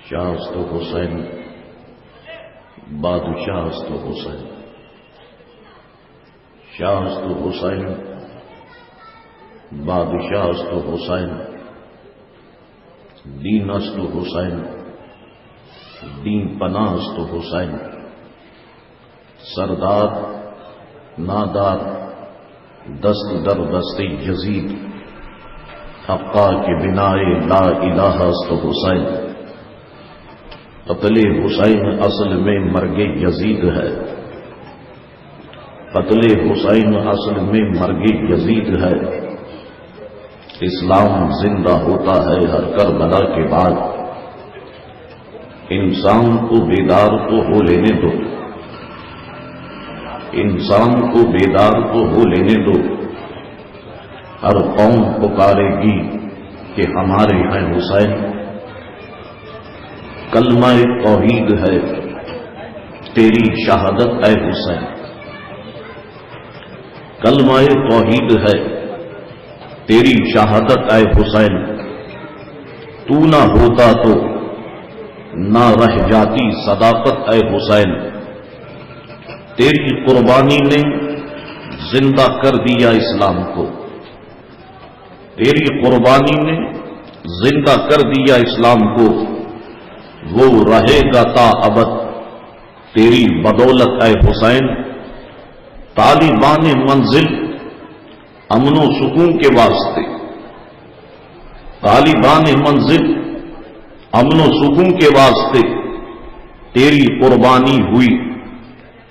شاست حسین بادشاہست حسین، شاست حسین بادشاہست حسین، دینست حسین دین پناہست حسین، سردار نادار دست در دست یزید، حقا کے بنائے لا الہ است حسین۔ قتل حسین اصل میں مرگ یزید ہے، قتل حسین اصل میں مرگ یزید ہے۔ اسلام زندہ ہوتا ہے ہر کربلا کے بعد، انسان کو بیدار تو ہو لینے دو، انسان کو بیدار تو ہو لینے دو۔ ہر قوم پکارے گی کہ ہمارے ہیں حسین۔ کلمہ توحید ہے تیری شہادت اے حسین، کلمہ توحید ہے تیری شہادت اے حسین۔ تو نہ ہوتا تو نہ رہ جاتی صداقت اے حسین۔ تیری قربانی نے زندہ کر دیا اسلام کو، تیری قربانی نے زندہ کر دیا اسلام کو۔ وہ رہے گا تا ابد تیری بدولت اے حسین۔ طالبان منزل امن و سکون کے واسطے، طالبان منزل امن و سکون کے واسطے تیری قربانی ہوئی۔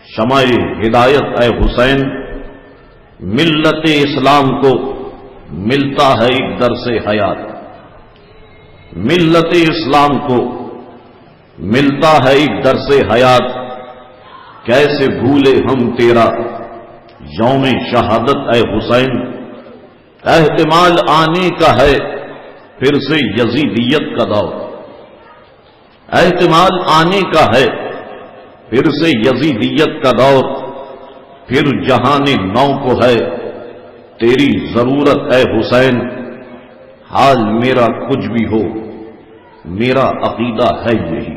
شمع ہدایت اے حسین، ملت اسلام کو ملتا ہے ایک درس حیات، ملت اسلام کو ملتا ہے ایک درس حیات۔ کیسے بھولے ہم تیرا یوم شہادت اے حسین۔ احتمال آنے کا ہے پھر سے یزیدیت کا دور، احتمال آنے کا ہے پھر سے یزیدیت کا دور۔ پھر جہان نو کو ہے تیری ضرورت اے حسین۔ حال میرا کچھ بھی ہو میرا عقیدہ ہے یہی،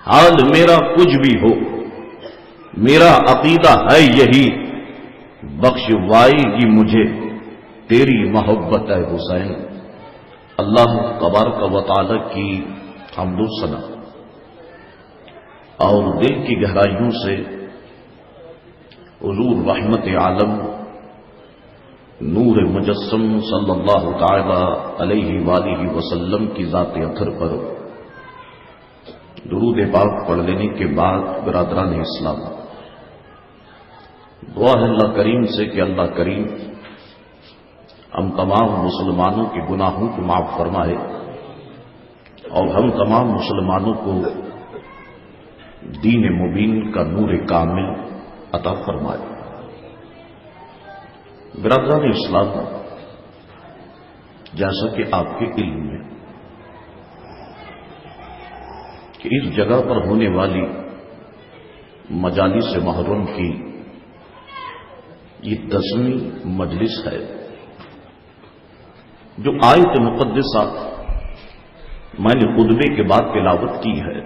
حال میرا کچھ بھی ہو میرا عقیدہ ہے یہی۔ بخشوائے گی مجھے تیری محبت اے حسین۔ اللہ تبارک و تعالی کی حمد و ثنا اور دل کی گہرائیوں سے حضور رحمت عالم نور مجسم صلی اللہ تعالی علیہ وآلہ وسلم کی ذات اطہر پر درود پاک پڑھ لینے کے بعد برادران اسلام، دعا ہے اللہ کریم سے کہ اللہ کریم ہم تمام مسلمانوں کے گناہوں کو معاف فرمائے اور ہم تمام مسلمانوں کو دین مبین کا نور کامل عطا فرمائے۔ برادران اسلام، جیسا کہ آپ کے علم میں کہ اس جگہ پر ہونے والی مجالس محرم کی یہ 10ویں مجلس ہے، جو آیت مقدسہ میں نے خطبے کے بعد تلاوت کی ہے،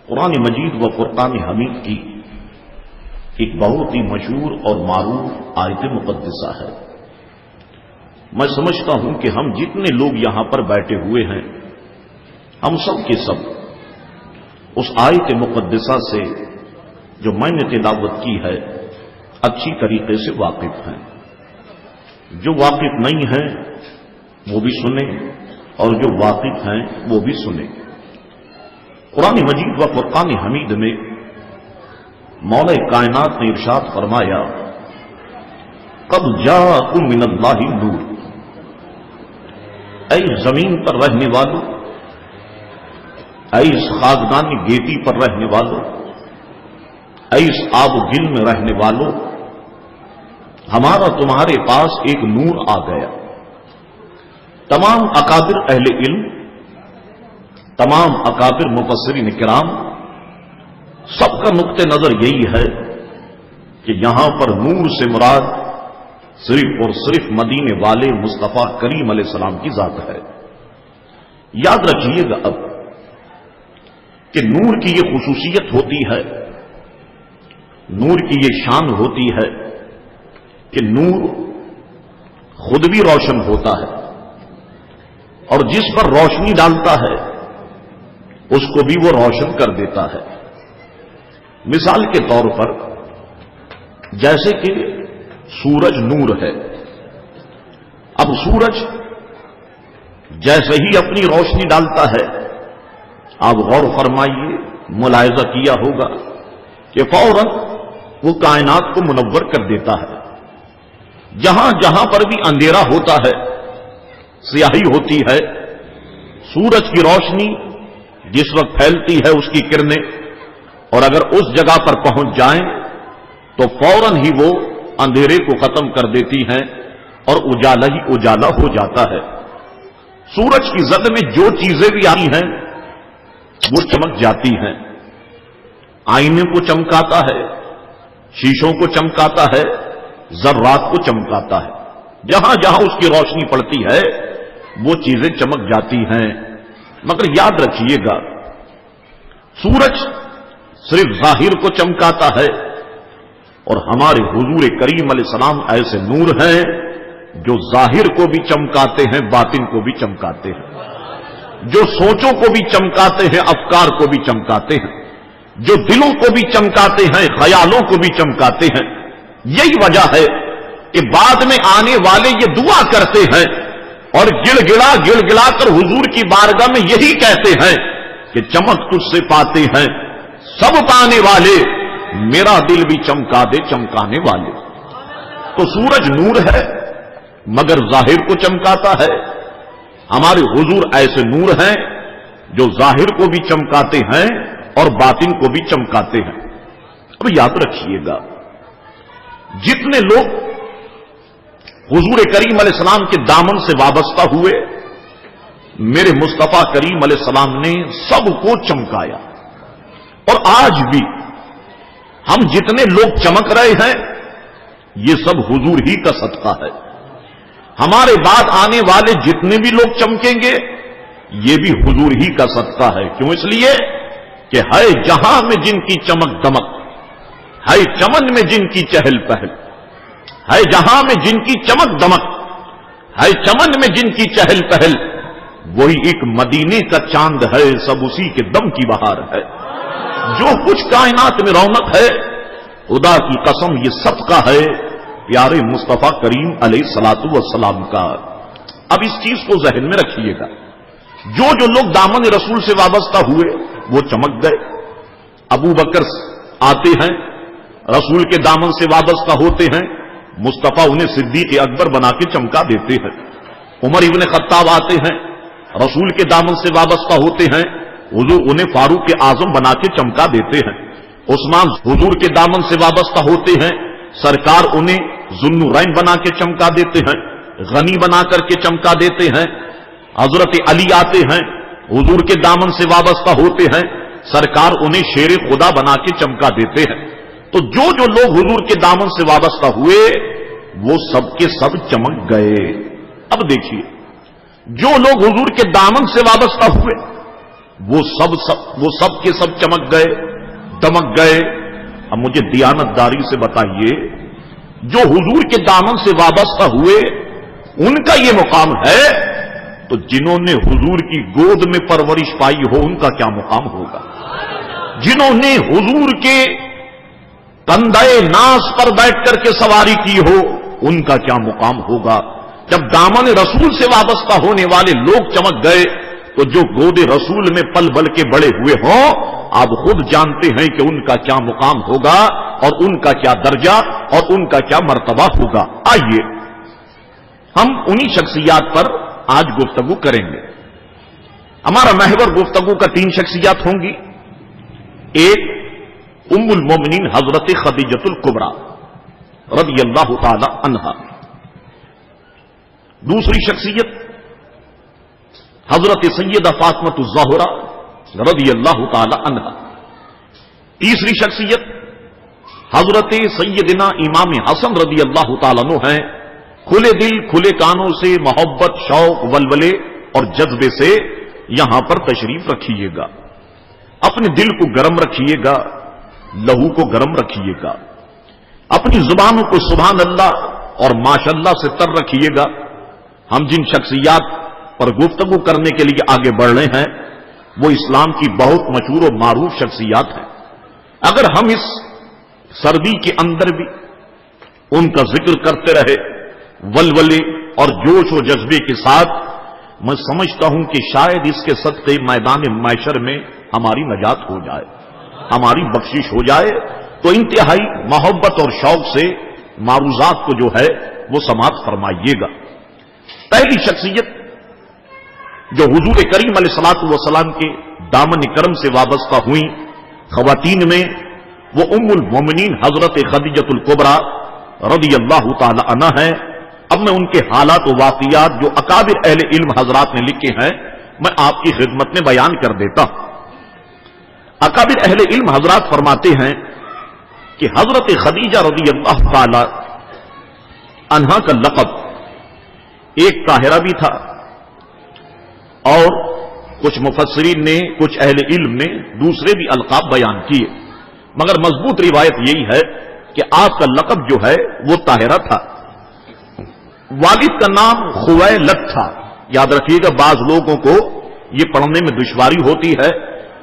قرآن مجید و فرقان حمید کی ایک بہت ہی مشہور اور معروف آیت مقدسہ ہے۔ میں سمجھتا ہوں کہ ہم جتنے لوگ یہاں پر بیٹھے ہوئے ہیں، ہم سب کے سب اس آیت مقدسہ سے جو میں نے تلاوت کی ہے اچھی طریقے سے واقف ہیں۔ جو واقف نہیں ہیں وہ بھی سنیں اور جو واقف ہیں وہ بھی سنیں۔ قرآن مجید و فرقان حمید میں مولا کائنات نے ارشاد فرمایا، قد جاءکم من اللہ نور۔ اے زمین پر رہنے والوں، اے اس خاکدان گیتی پر رہنے والوں، اے اس آب و گل میں رہنے والوں، ہمارا تمہارے پاس ایک نور آ گیا۔ تمام اکابر اہل علم تمام اکابر مفسرین کرام سب کا نقطہ نظر یہی ہے کہ یہاں پر نور سے مراد صرف اور صرف مدینے والے مصطفیٰ کریم علیہ السلام کی ذات ہے۔ یاد رکھیے گا اب کہ نور کی یہ خصوصیت ہوتی ہے، نور کی یہ شان ہوتی ہے کہ نور خود بھی روشن ہوتا ہے اور جس پر روشنی ڈالتا ہے اس کو بھی وہ روشن کر دیتا ہے۔ مثال کے طور پر جیسے کہ سورج نور ہے، اب سورج جیسے ہی اپنی روشنی ڈالتا ہے، آپ غور فرمائیے، ملاحظہ کیا ہوگا کہ فوراً وہ کائنات کو منور کر دیتا ہے۔ جہاں جہاں پر بھی اندھیرا ہوتا ہے، سیاہی ہوتی ہے، سورج کی روشنی جس وقت پھیلتی ہے اس کی کرنیں، اور اگر اس جگہ پر پہنچ جائیں تو فوراً ہی وہ اندھیرے کو ختم کر دیتی ہیں اور اجالا ہی اجالا ہو جاتا ہے۔ سورج کی زد میں جو چیزیں بھی آئی ہیں وہ چمک جاتی ہیں، آئینے کو چمکاتا ہے، شیشوں کو چمکاتا ہے، ذرات کو چمکاتا ہے، جہاں جہاں اس کی روشنی پڑتی ہے وہ چیزیں چمک جاتی ہیں۔ مگر یاد رکھیے گا، سورج صرف ظاہر کو چمکاتا ہے اور ہمارے حضور کریم علیہ السلام ایسے نور ہیں جو ظاہر کو بھی چمکاتے ہیں، باطن کو بھی چمکاتے ہیں، جو سوچوں کو بھی چمکاتے ہیں، افکار کو بھی چمکاتے ہیں، جو دلوں کو بھی چمکاتے ہیں، خیالوں کو بھی چمکاتے ہیں۔ یہی وجہ ہے کہ بعد میں آنے والے یہ دعا کرتے ہیں اور گڑ گڑا کر حضور کی بارگاہ میں یہی کہتے ہیں کہ چمک تجھ سے پاتے ہیں سب پانے والے، میرا دل بھی چمکا دے چمکانے والے۔ تو سورج نور ہے مگر ظاہر کو چمکاتا ہے، ہمارے حضور ایسے نور ہیں جو ظاہر کو بھی چمکاتے ہیں اور باطن کو بھی چمکاتے ہیں۔ اب یاد رکھیے گا، جتنے لوگ حضور کریم علیہ السلام کے دامن سے وابستہ ہوئے، میرے مصطفیٰ کریم علیہ السلام نے سب کو چمکایا، اور آج بھی ہم جتنے لوگ چمک رہے ہیں یہ سب حضور ہی کا صدقہ ہے۔ ہمارے بعد آنے والے جتنے بھی لوگ چمکیں گے یہ بھی حضور ہی کا صدقہ ہے۔ کیوں؟ اس لیے کہ ہے جہاں میں جن کی چمک دمک، ہے چمن میں جن کی چہل پہل، ہے جہاں میں جن کی چمک دمک، ہے چمن میں جن کی چہل پہل، وہی ایک مدینے کا چاند ہے، سب اسی کے دم کی بہار ہے۔ جو کچھ کائنات میں رونق ہے، خدا کی قسم یہ صدقہ ہے پیارے مصطفیٰ کریم علیہ الصلوۃ والسلام کا۔ اب اس چیز کو ذہن میں رکھیے گا، جو لوگ دامن رسول سے وابستہ ہوئے وہ چمک گئے۔ ابو بکر آتے ہیں، رسول کے دامن سے وابستہ ہوتے ہیں، مصطفیٰ انہیں صدیق اکبر بنا کے چمکا دیتے ہیں۔ عمر ابن خطاب آتے ہیں، رسول کے دامن سے وابستہ ہوتے ہیں، حضور انہیں فاروق اعظم بنا کے چمکا دیتے ہیں۔ عثمان حضور کے دامن سے وابستہ ہوتے ہیں، سرکار انہیں ذوالنورین بنا کے چمکا دیتے ہیں، غنی بنا کر کے چمکا دیتے ہیں۔ حضرت علی آتے ہیں، حضور کے دامن سے وابستہ ہوتے ہیں، سرکار انہیں شیر خدا بنا کے چمکا دیتے ہیں۔ تو جو لوگ حضور کے دامن سے وابستہ ہوئے وہ سب کے سب چمک گئے۔ اب دیکھیے، جو لوگ حضور کے دامن سے وابستہ ہوئے وہ سب کے سب چمک گئے، دمک گئے۔ اب مجھے دیانتداری سے بتائیے، جو حضور کے دامن سے وابستہ ہوئے ان کا یہ مقام ہے، تو جنہوں نے حضور کی گود میں پرورش پائی ہو ان کا کیا مقام ہوگا؟ جنہوں نے حضور کے کندھے ناز پر بیٹھ کر کے سواری کی ہو ان کا کیا مقام ہوگا؟ جب دامن رسول سے وابستہ ہونے والے لوگ چمک گئے تو جو گود رسول میں پل بل کے بڑے ہوئے ہوں آپ خود جانتے ہیں کہ ان کا کیا مقام ہوگا اور ان کا کیا درجہ اور ان کا کیا مرتبہ ہوگا۔ آئیے ہم انہی شخصیات پر آج گفتگو کریں گے۔ ہمارا محور گفتگو کا 3 شخصیات ہوں گی۔ ایک ام المومنین حضرت خدیجۃ الکبریٰ رضی اللہ تعالی عنہا، دوسری شخصیت حضرت سیدہ فاطمہ الزہرا رضی اللہ تعالی عنہ۔ تیسری شخصیت حضرت سیدنا امام حسن رضی اللہ تعالیٰ عنہ ہیں۔ کھلے دل کھلے کانوں سے محبت، شوق، ولولے اور جذبے سے یہاں پر تشریف رکھیے گا۔ اپنے دل کو گرم رکھیے گا، لہو کو گرم رکھیے گا، اپنی زبانوں کو سبحان اللہ اور ماشاء اللہ سے تر رکھیے گا۔ ہم جن شخصیات پر گفتگو کرنے کے لیے آگے بڑھ رہے ہیں وہ اسلام کی بہت مشہور و معروف شخصیات ہیں۔ اگر ہم اس سردی کے اندر بھی ان کا ذکر کرتے رہے ولولے اور جوش و جذبے کے ساتھ، میں سمجھتا ہوں کہ شاید اس کے صدقے میدان محشر میں ہماری نجات ہو جائے، ہماری بخشش ہو جائے۔ تو انتہائی محبت اور شوق سے معروضات کو جو ہے وہ سماعت فرمائیے گا۔ پہلی شخصیت جو حضور کریم علیہ الصلوۃ والسلام کے دامن کرم سے وابستہ ہوئی خواتین میں، وہ ام المومنین حضرت خدیجہ الکبریٰ رضی اللہ تعالی عنہ ہیں۔ اب میں ان کے حالات و واقعات جو اکابر اہل علم حضرات نے لکھے ہیں میں آپ کی خدمت میں بیان کر دیتا ہوں۔ اکابر اہل علم حضرات فرماتے ہیں کہ حضرت خدیجہ رضی اللہ تعالی عنہا کا لقب ایک طاہرہ بھی تھا، اور کچھ مفسرین نے، کچھ اہل علم نے دوسرے بھی القاب بیان کیے، مگر مضبوط روایت یہی ہے کہ آپ کا لقب جو ہے وہ طاہرہ تھا۔ والد کا نام خویلد تھا۔ یاد رکھیے گا بعض لوگوں کو یہ پڑھنے میں دشواری ہوتی ہے،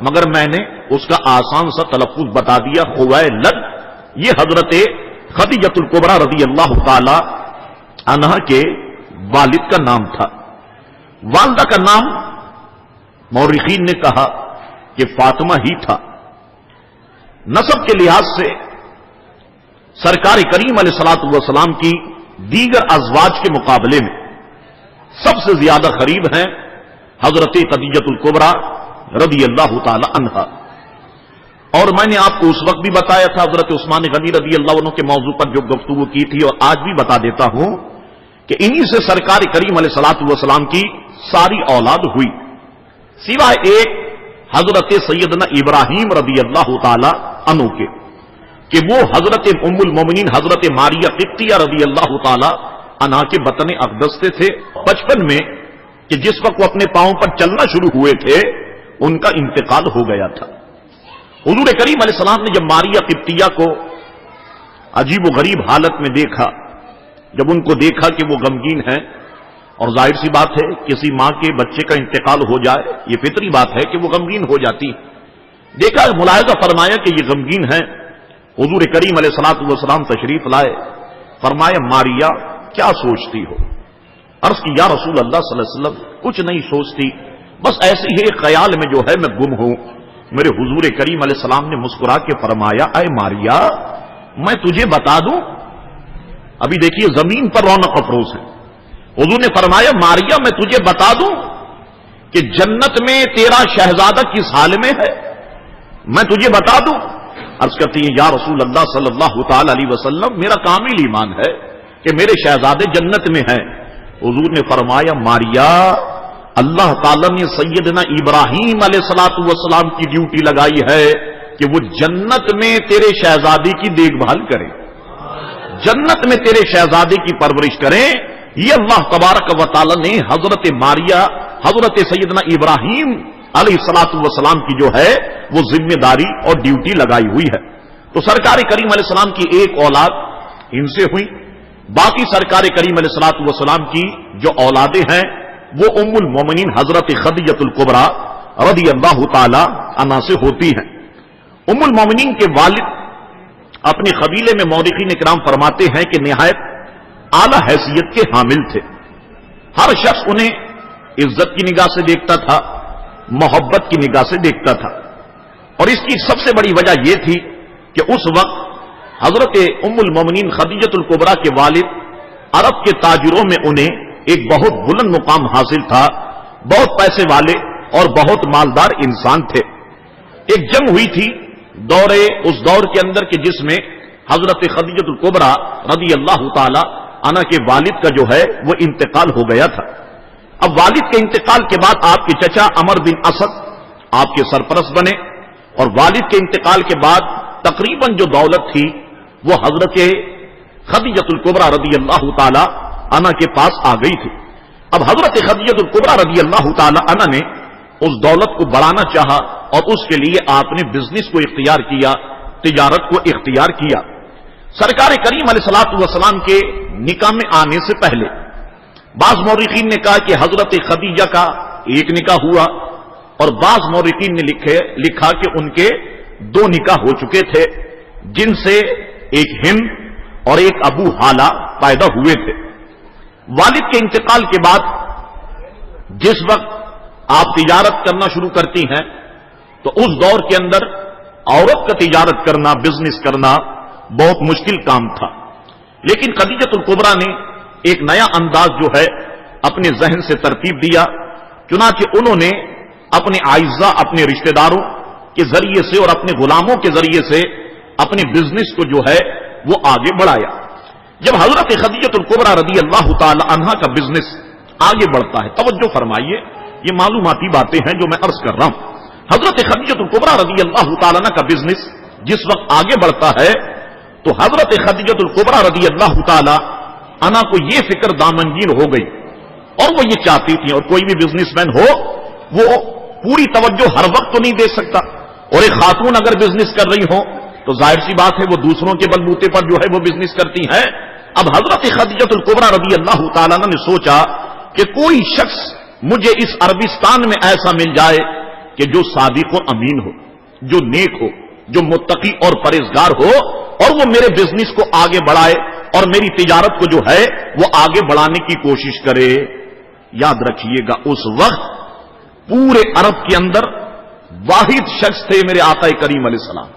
مگر میں نے اس کا آسان سا تلفظ بتا دیا، خویلد۔ یہ حضرت خدیجہ الکبریٰ رضی اللہ تعالی عنہا کے والد کا نام تھا۔ والدہ کا نام مورخین نے کہا کہ فاطمہ ہی تھا۔ نسب کے لحاظ سے سرکار کریم علیہ الصلوۃ والسلام کی دیگر ازواج کے مقابلے میں سب سے زیادہ قریب ہیں حضرت خدیجہ الکبریٰ رضی اللہ تعالی عنہا۔ اور میں نے آپ کو اس وقت بھی بتایا تھا حضرت عثمان غنی رضی اللہ عنہ کے موضوع پر جو گفتگو کی تھی، اور آج بھی بتا دیتا ہوں کہ انہی سے سرکار کریم علیہ الصلوۃ والسلام کی ساری اولاد ہوئی، سوائے ایک حضرت سیدنا ابراہیم رضی اللہ تعالی عنہ کے، کہ وہ حضرت ام المومنین حضرت ماریہ قبطیہ رضی اللہ تعالی عنہا کے بطن اقدس سے تھے۔ بچپن میں کہ جس وقت وہ اپنے پاؤں پر چلنا شروع ہوئے تھے ان کا انتقال ہو گیا تھا۔ حضور کریم علیہ السلام نے جب ماریہ قبطیہ کو عجیب و غریب حالت میں دیکھا، جب ان کو دیکھا کہ وہ غمگین ہیں، اور ظاہر سی بات ہے کسی ماں کے بچے کا انتقال ہو جائے یہ فطری بات ہے کہ وہ غمگین ہو جاتی ہے، دیکھا ملاحظہ فرمایا کہ یہ غمگین ہیں۔ حضور کریم علیہ الصلوۃ والسلام تشریف لائے، فرمایا ماریہ کیا سوچتی ہو؟ عرض کی یا رسول اللہ صلی اللہ علیہ وسلم کچھ نہیں سوچتی، بس ایسے ہی ایک خیال میں جو ہے میں گم ہوں۔ میرے حضور کریم علیہ السلام نے مسکرا کے فرمایا اے ماریہ میں تجھے بتا دوں، ابھی دیکھیے زمین پر رونق افروز ہے، حضور نے فرمایا ماریہ میں تجھے بتا دوں کہ جنت میں تیرا شہزادہ کس حال میں ہے، میں تجھے بتا دوں؟ عرض کرتی ہیں یا رسول اللہ صلی اللہ تعالی علیہ وسلم میرا کامل ایمان ہے کہ میرے شہزادے جنت میں ہیں۔ حضور نے فرمایا ماریہ اللہ تعالی نے سیدنا ابراہیم علیہ الصلوۃ والسلام کی ڈیوٹی لگائی ہے کہ وہ جنت میں تیرے شہزادے کی دیکھ بھال کرے، جنت میں تیرے شہزادے کی پرورش کریں۔ یہ اللہ تبارک و تعالی نے حضرت ماریہ حضرت سیدنا ابراہیم علیہ الصلوۃ والسلام کی جو ہے وہ ذمہ داری اور ڈیوٹی لگائی ہوئی ہے۔ تو سرکار کریم علیہ السلام کی ایک اولاد ان سے ہوئی، باقی سرکار کریم علیہ الصلوۃ والسلام کی جو اولادیں ہیں وہ ام المومنین حضرت خدیجہ الکبریٰ رضی اللہ تعالی عنہا سے ہوتی ہیں۔ ام المومنین کے والد اپنے قبیلے میں مورخین کرام فرماتے ہیں کہ نہایت اعلی حیثیت کے حامل تھے، ہر شخص انہیں عزت کی نگاہ سے دیکھتا تھا، محبت کی نگاہ سے دیکھتا تھا، اور اس کی سب سے بڑی وجہ یہ تھی کہ اس وقت حضرت ام المومنین خدیجہ الکبریٰ کے والد عرب کے تاجروں میں انہیں ایک بہت بلند مقام حاصل تھا، بہت پیسے والے اور بہت مالدار انسان تھے۔ ایک جنگ ہوئی تھی اس دور کے اندر کہ جس میں حضرت خدیجہ الکبریٰ رضی اللہ تعالی عنہ کے والد کا جو ہے وہ انتقال ہو گیا تھا۔ اب والد کے انتقال کے بعد آپ کے چچا عمر بن اسد آپ کے سرپرست بنے، اور والد کے انتقال کے بعد تقریباً جو دولت تھی وہ حضرت خدیجہ الکبریٰ رضی اللہ تعالی عنہ کے پاس آ گئی تھی۔ اب حضرت خدیجہ الکبریٰ رضی اللہ تعالی عنہ نے اس دولت کو بڑھانا چاہا، اور اس کے لیے آپ نے بزنس کو اختیار کیا، تجارت کو اختیار کیا۔ سرکار کریم علیہ الصلوۃ والسلام کے نکاح میں آنے سے پہلے بعض مورخین نے کہا کہ حضرت خدیجہ کا ایک نکاح ہوا، اور بعض مورخین نے لکھا کہ ان کے 2 نکاح ہو چکے تھے، جن سے ایک ہند اور ایک ابو حالہ پیدا ہوئے تھے۔ والد کے انتقال کے بعد جس وقت آپ تجارت کرنا شروع کرتی ہیں تو اس دور کے اندر عورت کا تجارت کرنا، بزنس کرنا بہت مشکل کام تھا، لیکن خدیجہ الکبریٰ نے ایک نیا انداز جو ہے اپنے ذہن سے ترتیب دیا، چنانچہ انہوں نے اپنے اعزاء، اپنے رشتہ داروں کے ذریعے سے اور اپنے غلاموں کے ذریعے سے اپنے بزنس کو جو ہے وہ آگے بڑھایا۔ جب حضرت خدیجہ الکبریٰ رضی اللہ تعالی عنہا کا بزنس آگے بڑھتا ہے، توجہ فرمائیے، یہ معلوماتی باتیں ہیں جو میں عرض کر رہا ہوں۔ حضرت خدیجہ الکبریٰ رضی اللہ تعالی عنہ کا بزنس جس وقت آگے بڑھتا ہے تو حضرت خدیجہ الکبریٰ رضی اللہ تعالی عنہ کو یہ فکر دامنگیر ہو گئی، اور وہ یہ چاہتی تھی، اور کوئی بھی بزنس مین ہو وہ پوری توجہ ہر وقت تو نہیں دے سکتا، اور ایک خاتون اگر بزنس کر رہی ہو تو ظاہر سی بات ہے وہ دوسروں کے بلبوتے پر جو ہے وہ بزنس کرتی ہیں۔ اب حضرت خدیجہ الکبریٰ رضی اللہ تعالیٰ نے سوچا کہ کوئی شخص مجھے اس عربستان میں ایسا مل جائے کہ جو صادق و امین ہو، جو نیک ہو، جو متقی اور پرہیزگار ہو، اور وہ میرے بزنس کو آگے بڑھائے اور میری تجارت کو جو ہے وہ آگے بڑھانے کی کوشش کرے۔ یاد رکھیے گا اس وقت پورے عرب کے اندر واحد شخص تھے میرے آقا کریم علیہ السلام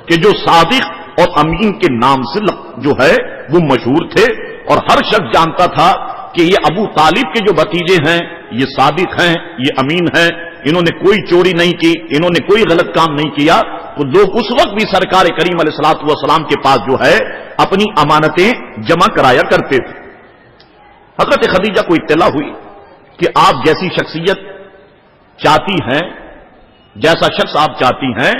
کہ جو صادق اور امین کے نام سے جو ہے وہ مشہور تھے، اور ہر شخص جانتا تھا کہ یہ ابو طالب کے جو بھتیجے ہیں یہ صادق ہیں، یہ امین ہیں، انہوں نے کوئی چوری نہیں کی، انہوں نے کوئی غلط کام نہیں کیا۔ تو لوگ اس وقت بھی سرکار کریم علیہ الصلوۃ والسلام کے پاس جو ہے اپنی امانتیں جمع کرایا کرتے تھے۔ حضرت خدیجہ کو اطلاع ہوئی کہ آپ جیسی شخصیت چاہتی ہیں، جیسا شخص آپ چاہتی ہیں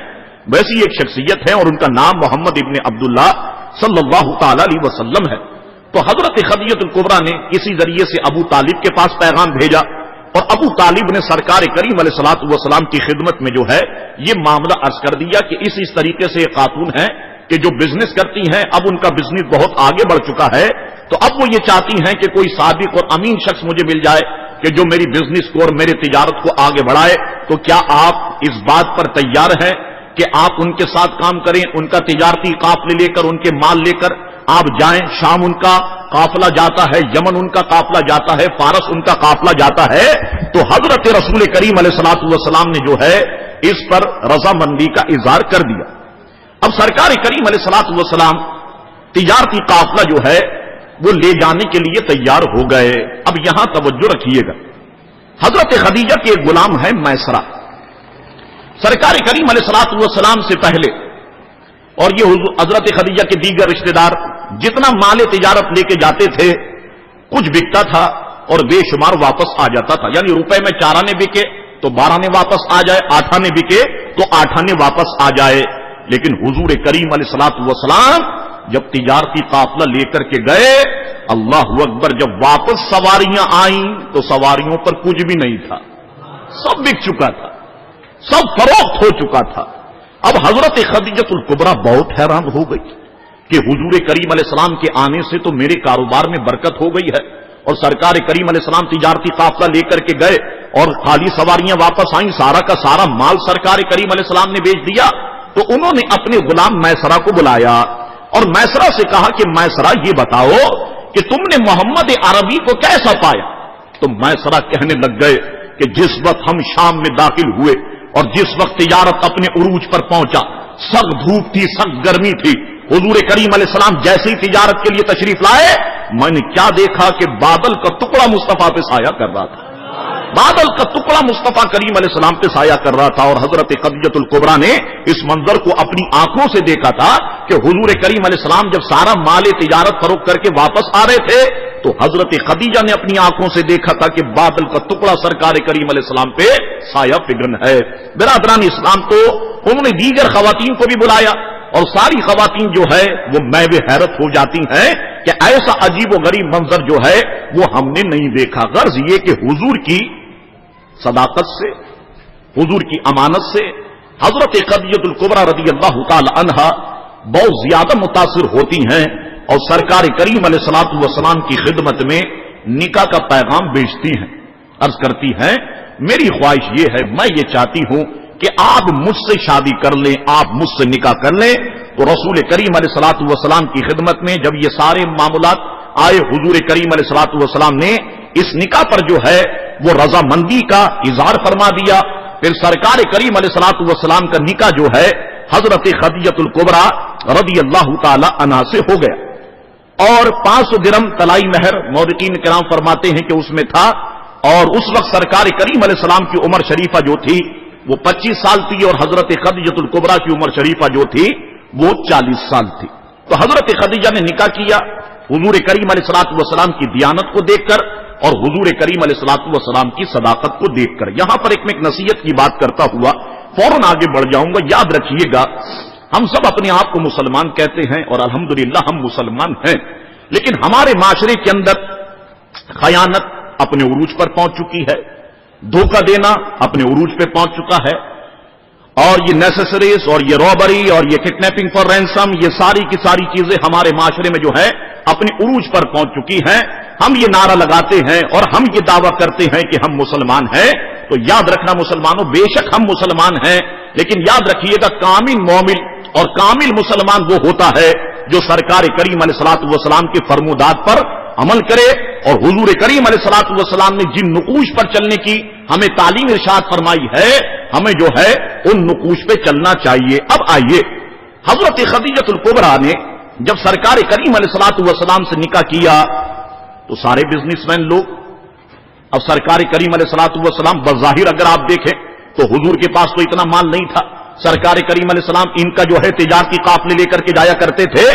ویسی ایک شخصیت ہے، اور ان کا نام محمد ابن عبداللہ صلی اللہ تعالی علیہ وسلم ہے۔ تو حضرت خدیجہ الکبریٰ نے کسی ذریعے سے ابو طالب کے پاس پیغام بھیجا، اور ابو طالب نے سرکار کریم علیہ الصلوۃ والسلام کی خدمت میں جو ہے یہ معاملہ عرض کر دیا کہ اس طریقے سے ایک خاتون ہے کہ جو بزنس کرتی ہیں، اب ان کا بزنس بہت آگے بڑھ چکا ہے، تو اب وہ یہ چاہتی ہیں کہ کوئی صادق اور امین شخص مجھے مل جائے کہ جو میری بزنس کو اور میری تجارت کو آگے بڑھائے۔ تو کیا آپ اس بات پر تیار ہیں کہ آپ ان کے ساتھ کام کریں، ان کا تجارتی قافلے لے کر، ان کے مال لے کر آپ جائیں؟ شام ان کا قافلہ جاتا ہے، یمن ان کا قافلہ جاتا ہے، فارس ان کا قافلہ جاتا ہے۔ تو حضرت رسول کریم علیہ الصلوۃ والسلام نے جو ہے اس پر رضامندی کا اظہار کر دیا۔ اب سرکار کریم علیہ الصلوۃ والسلام تجارتی قافلہ جو ہے وہ لے جانے کے لیے تیار ہو گئے۔ اب یہاں توجہ رکھیے گا، حضرت خدیجہ کے ایک غلام ہے میسرہ، سرکار کریم علیہ الصلوۃ والسلام سے پہلے، اور یہ حضرت خدیجہ کے دیگر رشتہ دار جتنا مال تجارت لے کے جاتے تھے کچھ بکتا تھا اور بے شمار واپس آ جاتا تھا، یعنی روپے میں 4 آنے بکے تو 12 آنے واپس آ جائے، 8 آنے بکے تو 8 آنے واپس آ جائے۔ لیکن حضور کریم علیہ الصلوۃ والسلام جب تجارتی قافلہ لے کر کے گئے، اللہ اکبر، جب واپس سواریاں آئیں تو سواریوں پر کچھ بھی نہیں تھا، سب بک چکا تھا، سب فروخت ہو چکا تھا۔ اب حضرت خدیجہ الکبریٰ بہت حیران ہو گئی کہ حضور کریم علیہ السلام کے آنے سے تو میرے کاروبار میں برکت ہو گئی ہے، اور سرکار کریم علیہ السلام تجارتی قافلہ لے کر کے گئے اور خالی سواریاں واپس آئیں، سارا کا سارا مال سرکار کریم علیہ السلام نے بیچ دیا۔ تو انہوں نے اپنے غلام میسرہ کو بلایا اور میسرہ سے کہا کہ میسرہ یہ بتاؤ کہ تم نے محمد عربی کو کیسا پایا؟ تو میسرہ کہنے لگ گئے کہ جس وقت ہم شام میں داخل ہوئے اور جس وقت تجارت اپنے عروج پر پہنچا، سخت دھوپ تھی، سخت گرمی تھی، حضور کریم علیہ السلام جیسے ہی تجارت کے لیے تشریف لائے، میں نے کیا دیکھا کہ بادل کا ٹکڑا مصطفیٰ پہ سایہ کر رہا تھا، بادل کا ٹکڑا مصطفیٰ کریم علیہ السلام پہ سایہ کر رہا تھا۔ اور حضرت خدیجہ الکبریٰ نے اس منظر کو اپنی آنکھوں سے دیکھا تھا کہ حضور کریم علیہ السلام جب سارا مال تجارت فروخت کر کے واپس آ رہے تھے تو حضرت خدیجہ نے اپنی آنکھوں سے دیکھا تھا کہ بادل کا ٹکڑا سرکار کریم علیہ السلام پہ سایہ فگن ہے۔ برادران اسلام، تو انہوں نے دیگر خواتین کو بھی بلایا اور ساری خواتین جو ہے وہ محو حیرت ہو جاتی ہیں کہ ایسا عجیب و غریب منظر جو ہے وہ ہم نے نہیں دیکھا۔ غرض یہ کہ حضور کی صداقت سے، حضور کی امانت سے حضرت خدیجہ الکبریٰ رضی اللہ تعالی عنہا بہت زیادہ متاثر ہوتی ہیں اور سرکار کریم علیہ الصلوۃ والسلام کی خدمت میں نکاح کا پیغام بیچتی ہیں۔ عرض کرتی ہیں میری خواہش یہ ہے، میں یہ چاہتی ہوں کہ آپ مجھ سے شادی کر لیں، آپ مجھ سے نکاح کر لیں۔ تو رسول کریم علیہ الصلوۃ والسلام کی خدمت میں جب یہ سارے معاملات آئے، حضور کریم علیہ الصلوۃ والسلام نے اس نکاح پر جو ہے وہ رضامندی کا اظہار فرما دیا۔ پھر سرکار کریم علیہ الصلوۃ والسلام کا نکاح جو ہے حضرت خدیجہ الکبریٰ رضی اللہ تعالی عنہا سے ہو گیا، اور 500 درہم طلائی مہر مورخین کرام فرماتے ہیں کہ اس میں تھا، اور اس وقت سرکار کریم علیہ السلام کی عمر شریفہ جو تھی وہ 25 سال تھی، اور حضرت خدیجہ الکبریٰ کی عمر شریفہ جو تھی وہ 40 سال تھی۔ تو حضرت خدیجہ نے نکاح کیا حضور کریم علیہ الصلوۃ والسلام کی دیانت کو دیکھ کر اور حضور کریم علیہ الصلوۃ والسلام کی صداقت کو دیکھ کر۔ یہاں پر ایک میں ایک نصیحت کی بات کرتا ہوا فوراً آگے بڑھ جاؤں گا۔ یاد رکھیے گا، ہم سب اپنے آپ کو مسلمان کہتے ہیں اور الحمدللہ ہم مسلمان ہیں، لیکن ہمارے معاشرے کے اندر خیانت اپنے عروج پر پہنچ چکی ہے، دھوکہ دینا اپنے عروج پہ پہنچ چکا ہے، اور یہ نیسیسریز اور یہ رابری اور یہ کڈنیپنگ فار رینسم، یہ ساری کی ساری چیزیں ہمارے معاشرے میں جو ہے اپنے عروج پر پہنچ چکی ہیں۔ ہم یہ نعرہ لگاتے ہیں اور ہم یہ دعویٰ کرتے ہیں کہ ہم مسلمان ہیں، تو یاد رکھنا مسلمانوں، بے شک ہم مسلمان ہیں، لیکن یاد رکھیے گا کامل مومن اور کامل مسلمان وہ ہوتا ہے جو سرکار کریم علیہ الصلوۃ والسلام کے فرمودات پر عمل کرے، اور حضور کریم علیہ الصلوۃ والسلام نے جن نقوش پر چلنے کی ہمیں تعلیم ارشاد فرمائی ہے، ہمیں جو ہے ان نقوش پہ چلنا چاہیے۔ اب آئیے، حضرت خدیجہ الکبریٰ نے جب سرکار کریم علیہ الصلوۃ والسلام سے نکاح کیا تو سارے بزنس مین لوگ، اب سرکار کریم علیہ الصلوۃ والسلام بظاہر اگر آپ دیکھیں تو حضور کے پاس تو اتنا مال نہیں تھا، سرکار کریم علیہ السلام ان کا جو ہے تجارتی قافلے لے کر کے جایا کرتے تھے۔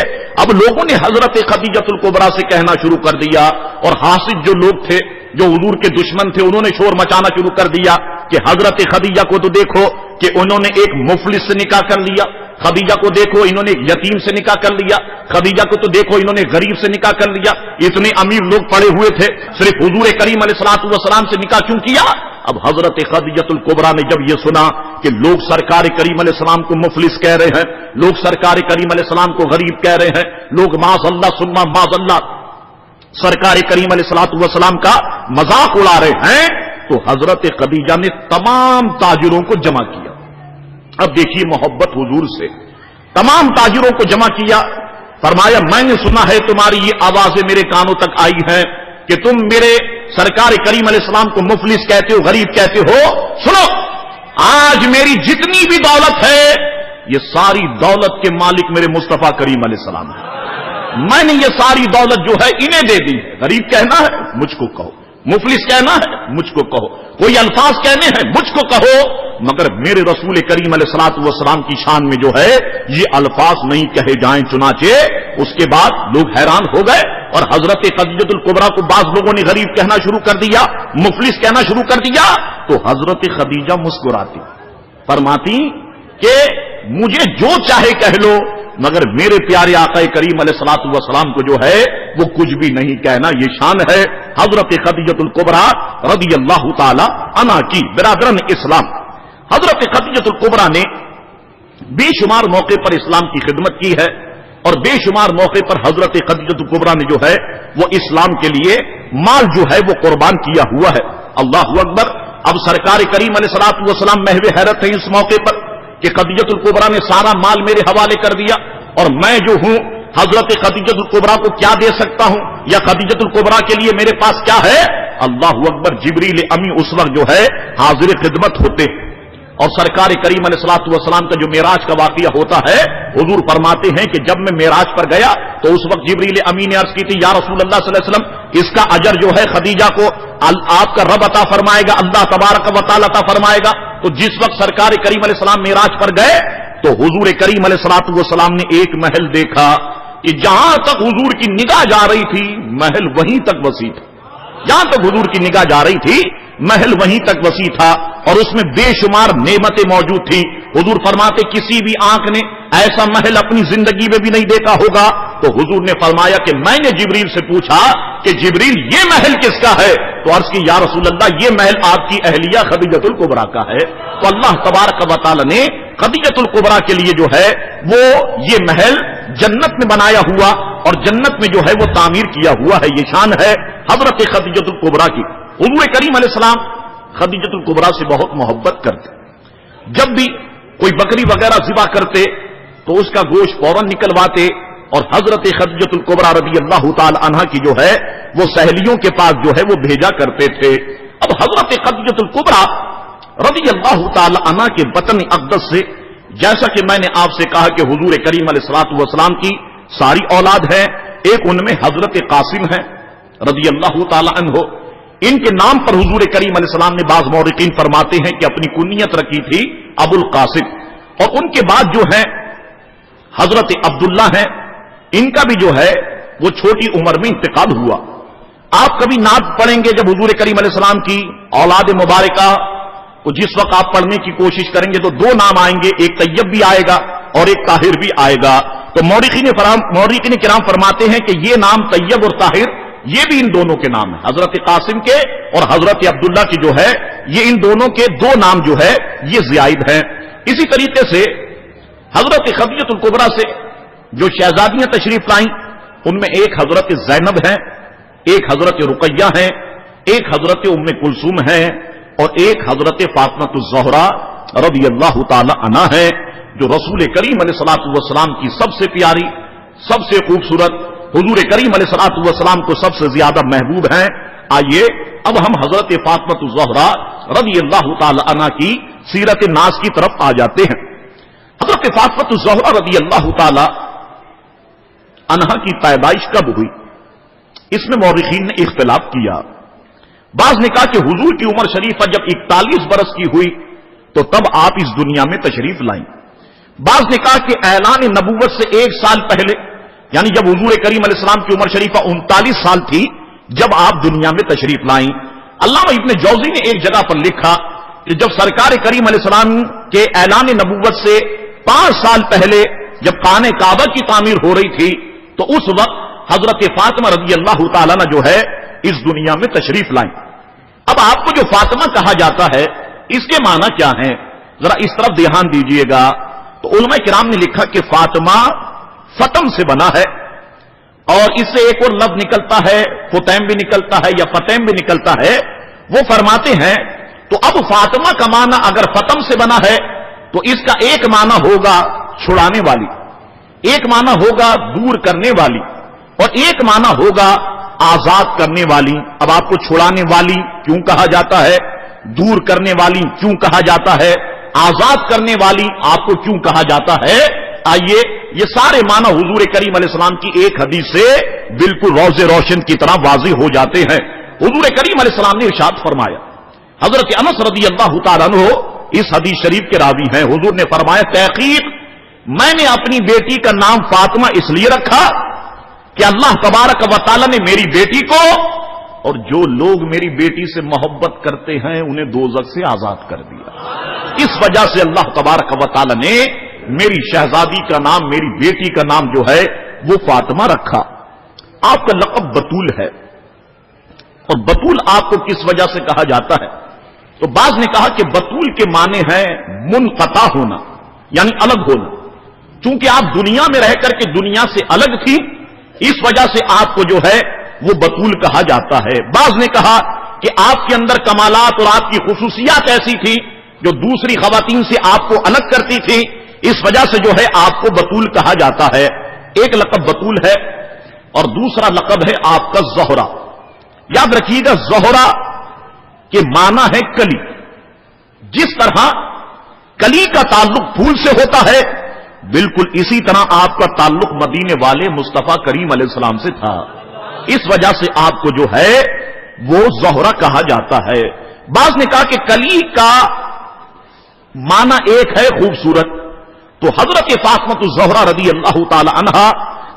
اب لوگوں نے حضرت خدیجہ الکبریٰ سے کہنا شروع کر دیا، اور حاسد جو لوگ تھے، جو حضور کے دشمن تھے، انہوں نے شور مچانا شروع کر دیا کہ حضرت خدیجہ کو تو دیکھو کہ انہوں نے ایک مفلس سے نکاح کر لیا، خدیجہ کو دیکھو انہوں نے ایک یتیم سے نکاح کر لیا، خدیجہ کو تو دیکھو انہوں نے غریب سے نکاح کر لیا، اتنے امیر لوگ پڑے ہوئے تھے، صرف حضور کریم علیہ الصلوۃ والسلام سے نکاح کیوں کیا؟ اب حضرت خدیجہ الکبریٰ نے جب یہ سنا کہ لوگ سرکار کریم علیہ السلام کو مفلس کہہ رہے ہیں، لوگ سرکار کریم علیہ السلام کو غریب کہہ رہے ہیں، لوگ معاذ اللہ ثم معاذ اللہ سرکار کریم علیہ الصلوۃ والسلام کا مذاق اڑا رہے ہیں، تو حضرت خدیجہ نے تمام تاجروں کو جمع کیا۔ اب دیکھیے محبت حضور سے، تمام تاجروں کو جمع کیا، فرمایا میں نے سنا ہے تمہاری یہ آوازیں میرے کانوں تک آئی ہیں کہ تم میرے سرکار کریم علیہ السلام کو مفلس کہتے ہو، غریب کہتے ہو، سنو آج میری جتنی بھی دولت ہے یہ ساری دولت کے مالک میرے مصطفیٰ کریم علیہ السلام ہے، میں نے یہ ساری دولت جو ہے انہیں دے دی، غریب کہنا ہے مجھ کو کہو، مفلس کہنا ہے مجھ کو کہو، کوئی الفاظ کہنے ہیں مجھ کو کہو، مگر میرے رسول کریم علیہ الصلوۃ والسلام کی شان میں جو ہے یہ الفاظ نہیں کہے جائیں۔ چنانچہ اس کے بعد لوگ حیران ہو گئے، اور حضرت خدیجہ الکبریٰ کو بعض لوگوں نے غریب کہنا شروع کر دیا، مفلس کہنا شروع کر دیا، تو حضرت خدیجہ مسکراتی فرماتی کہ مجھے جو چاہے کہہ لو، مگر میرے پیارے آقا کریم علیہ الصلوۃ والسلام کو جو ہے وہ کچھ بھی نہیں کہنا، یہ شان ہے حضرت خدیجہ الکبریٰ رضی اللہ تعالی عنہا کی۔ برادران اسلام، حضرت خدیجہ الکبریٰ نے بے شمار موقع پر اسلام کی خدمت کی ہے، اور بے شمار موقع پر حضرت خدیجہ الکبریٰ نے جو ہے وہ اسلام کے لیے مال جو ہے وہ قربان کیا ہوا ہے۔ اللہ اکبر۔ اب سرکار کریم علیہ الصلوۃ والسلام محو حیرت ہیں اس موقع پر کہ خدیجہ الکبریٰ نے سارا مال میرے حوالے کر دیا، اور میں جو ہوں حضرت خدیجہ الکبریٰ کو کیا دے سکتا ہوں، یا خدیجہ الکبریٰ کے لیے میرے پاس کیا ہے؟ اللہ اکبر۔ جبریل امی اس وقت جو ہے حاضر خدمت ہوتے ہیں، اور سرکار کریم علیہ الصلوۃ والسلام کا جو معراج کا واقعہ ہوتا ہے، حضور فرماتے ہیں کہ جب میں معراج پر گیا تو اس وقت جبریل امی نے عرض کی تھی یا رسول اللہ صلی اللہ علیہ وسلم اس کا اجر جو ہے خدیجہ کو آپ کا رب عطا فرمائے گا، اللہ تبارک و تعالی عطا فرمائے گا۔ تو جس وقت سرکار کریم علیہ السلام معراج پر گئے تو حضور کریم علیہ الصلوۃ والسلام نے ایک محل دیکھا، کہ جہاں تک حضور کی نگاہ جا رہی تھی محل وہیں تک وسیع تھا. جہاں تک حضور کی نگاہ جا رہی تھی محل وہیں تک وسیع تھا اور اس میں بے شمار نعمتیں موجود تھی. حضور فرماتے کسی بھی آنکھ نے ایسا محل اپنی زندگی میں بھی نہیں دیکھا ہوگا. تو حضور نے فرمایا کہ میں نے جبریل سے پوچھا کہ جبریل یہ محل کس کا ہے؟ تو عرض کی یا رسول اللہ یہ محل آپ کی اہلیہ خدیجۃ الکبریٰ کا ہے. تو اللہ تبارک و تعالی نے خدیجۃ الکبریٰ کے لیے جو ہے وہ یہ محل جنت میں بنایا ہوا اور جنت میں جو ہے وہ تعمیر کیا ہوا ہے. یہ شان ہے حضرت خدیجۃ الکبریٰ کی. حضور کریم علیہ السلام خدیجۃ الکبریٰ سے بہت محبت کرتے. جب بھی کوئی بکری وغیرہ ذبح کرتے تو اس کا گوشت فوراً نکلواتے اور حضرت خدیجۃ الکبریٰ رضی اللہ تعالی عنہا کی جو ہے وہ سہیلیوں کے پاس جو ہے وہ بھیجا کرتے تھے. اب حضرت خدیجۃ الکبریٰ رضی اللہ تعالی عنہا کے وطن اقدس سے جیسا کہ میں نے آپ سے کہا کہ حضور کریم علیہ الصلوۃ والسلام کی ساری اولاد ہے. ایک ان میں حضرت قاسم ہے رضی اللہ تعالی عنہ. ان کے نام پر حضور کریم علیہ السلام نے بعض مورخین فرماتے ہیں کہ اپنی کنیت رکھی تھی ابو القاسم. اور ان کے بعد جو ہے حضرت عبداللہ ہیں. ان کا بھی جو ہے وہ چھوٹی عمر میں انتقال ہوا. آپ کبھی نعت پڑھیں گے جب حضور کریم علیہ السلام کی اولاد مبارکہ کو جس وقت آپ پڑھنے کی کوشش کریں گے تو دو نام آئیں گے, ایک طیب بھی آئے گا اور ایک طاہر بھی آئے گا. تو مورخین کرام فرماتے ہیں کہ یہ نام طیب اور طاہر یہ بھی ان دونوں کے نام ہیں, حضرت قاسم کے اور حضرت عبداللہ کی جو ہے یہ ان دونوں کے دو نام جو ہے یہ زائد ہیں. اسی طریقے سے حضرت خدیجۃ الکبریٰ سے جو شہزادیاں تشریف لائیں ان میں ایک حضرت زینب ہیں, ایک حضرت رقیہ ہیں, ایک حضرت ام کلثوم ہیں اور ایک حضرت فاطمہ الزہرا رضی اللہ تعالی عنہا ہے جو رسول کریم علیہ الصلوۃ والسلام کی سب سے پیاری, سب سے خوبصورت, حضور کریم علیہ الصلوۃ والسلام کو سب سے زیادہ محبوب ہیں. آئیے اب ہم حضرت فاطمہ الزہرا رضی اللہ تعالی عنہا کی سیرت ناز کی طرف آ جاتے ہیں. حضرت فاطمہ الزہرا رضی اللہ تعالی عنہا کی پیدائش کب ہوئی اس میں مورخین نے اختلاف کیا. بعض نے کہا کہ حضور کی عمر شریفہ جب 41 برس کی ہوئی تو تب آپ اس دنیا میں تشریف لائیں. بعض نے کہا کہ اعلان نبوت سے 1 سال پہلے یعنی جب حضور کریم علیہ السلام کی عمر شریفہ 39 سال تھی جب آپ دنیا میں تشریف لائیں. علامہ ابن جوزی نے ایک جگہ پر لکھا کہ جب سرکار کریم علیہ السلام کے اعلان نبوت سے 5 سال پہلے جب خانہ کعبہ کی تعمیر ہو رہی تھی تو اس وقت حضرت فاطمہ رضی اللہ تعالیٰ نے جو ہے اس دنیا میں تشریف لائیں. اب آپ کو جو فاطمہ کہا جاتا ہے اس کے معنی کیا ہیں ذرا اس طرف دھیان دیجئے گا. تو علماء کرام نے لکھا کہ فاطمہ فتم سے بنا ہے اور اس سے ایک اور لفظ نکلتا ہے, فتیم بھی نکلتا ہے یا فتیم بھی نکلتا ہے. وہ فرماتے ہیں تو اب فاطمہ کا معنی اگر فتم سے بنا ہے تو اس کا ایک معنی ہوگا چھڑانے والی, ایک معنی ہوگا دور کرنے والی اور ایک معنی ہوگا آزاد کرنے والی. اب آپ کو چھڑانے والی کیوں کہا جاتا ہے, دور کرنے والی کیوں کہا جاتا ہے, آزاد کرنے والی آپ کو کیوں کہا جاتا ہے؟ آئیے یہ سارے معنی حضور کریم علیہ السلام کی ایک حدیث سے بالکل روز روشن کی طرح واضح ہو جاتے ہیں. حضور کریم علیہ السلام نے ارشاد فرمایا, حضرت انس رضی اللہ تعالیٰ عنہ اس حدیث شریف کے راوی ہیں, حضور نے فرمایا تحقیق میں نے اپنی بیٹی کا نام فاطمہ اس لیے رکھا کہ اللہ تبارک و تعالیٰ نے میری بیٹی کو اور جو لوگ میری بیٹی سے محبت کرتے ہیں انہیں دوزخ سے آزاد کر دیا. اس وجہ سے اللہ تبارک و تعالیٰ نے میری شہزادی کا نام, میری بیٹی کا نام جو ہے وہ فاطمہ رکھا. آپ کا لقب بطول ہے اور بطول آپ کو کس وجہ سے کہا جاتا ہے تو بعض نے کہا کہ بطول کے معنی ہے منقطع ہونا یعنی الگ ہونا. چونکہ آپ دنیا میں رہ کر کے دنیا سے الگ تھی اس وجہ سے آپ کو جو ہے وہ بطول کہا جاتا ہے. بعض نے کہا کہ آپ کے اندر کمالات اور آپ کی خصوصیات ایسی تھی جو دوسری خواتین سے آپ کو الگ کرتی تھی, اس وجہ سے جو ہے آپ کو بطول کہا جاتا ہے. ایک لقب بطول ہے اور دوسرا لقب ہے آپ کا زہرا. یاد رکھیے گا زہرا کے معنی ہے کلی. جس طرح کلی کا تعلق پھول سے ہوتا ہے بالکل اسی طرح آپ کا تعلق مدینے والے مصطفیٰ کریم علیہ السلام سے تھا. اس وجہ سے آپ کو جو ہے وہ زہرا کہا جاتا ہے. بعض نے کہا کہ کلی کا معنی ایک ہے خوبصورت, تو حضرت فاطمہ الزہرا رضی اللہ تعالی عنہا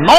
9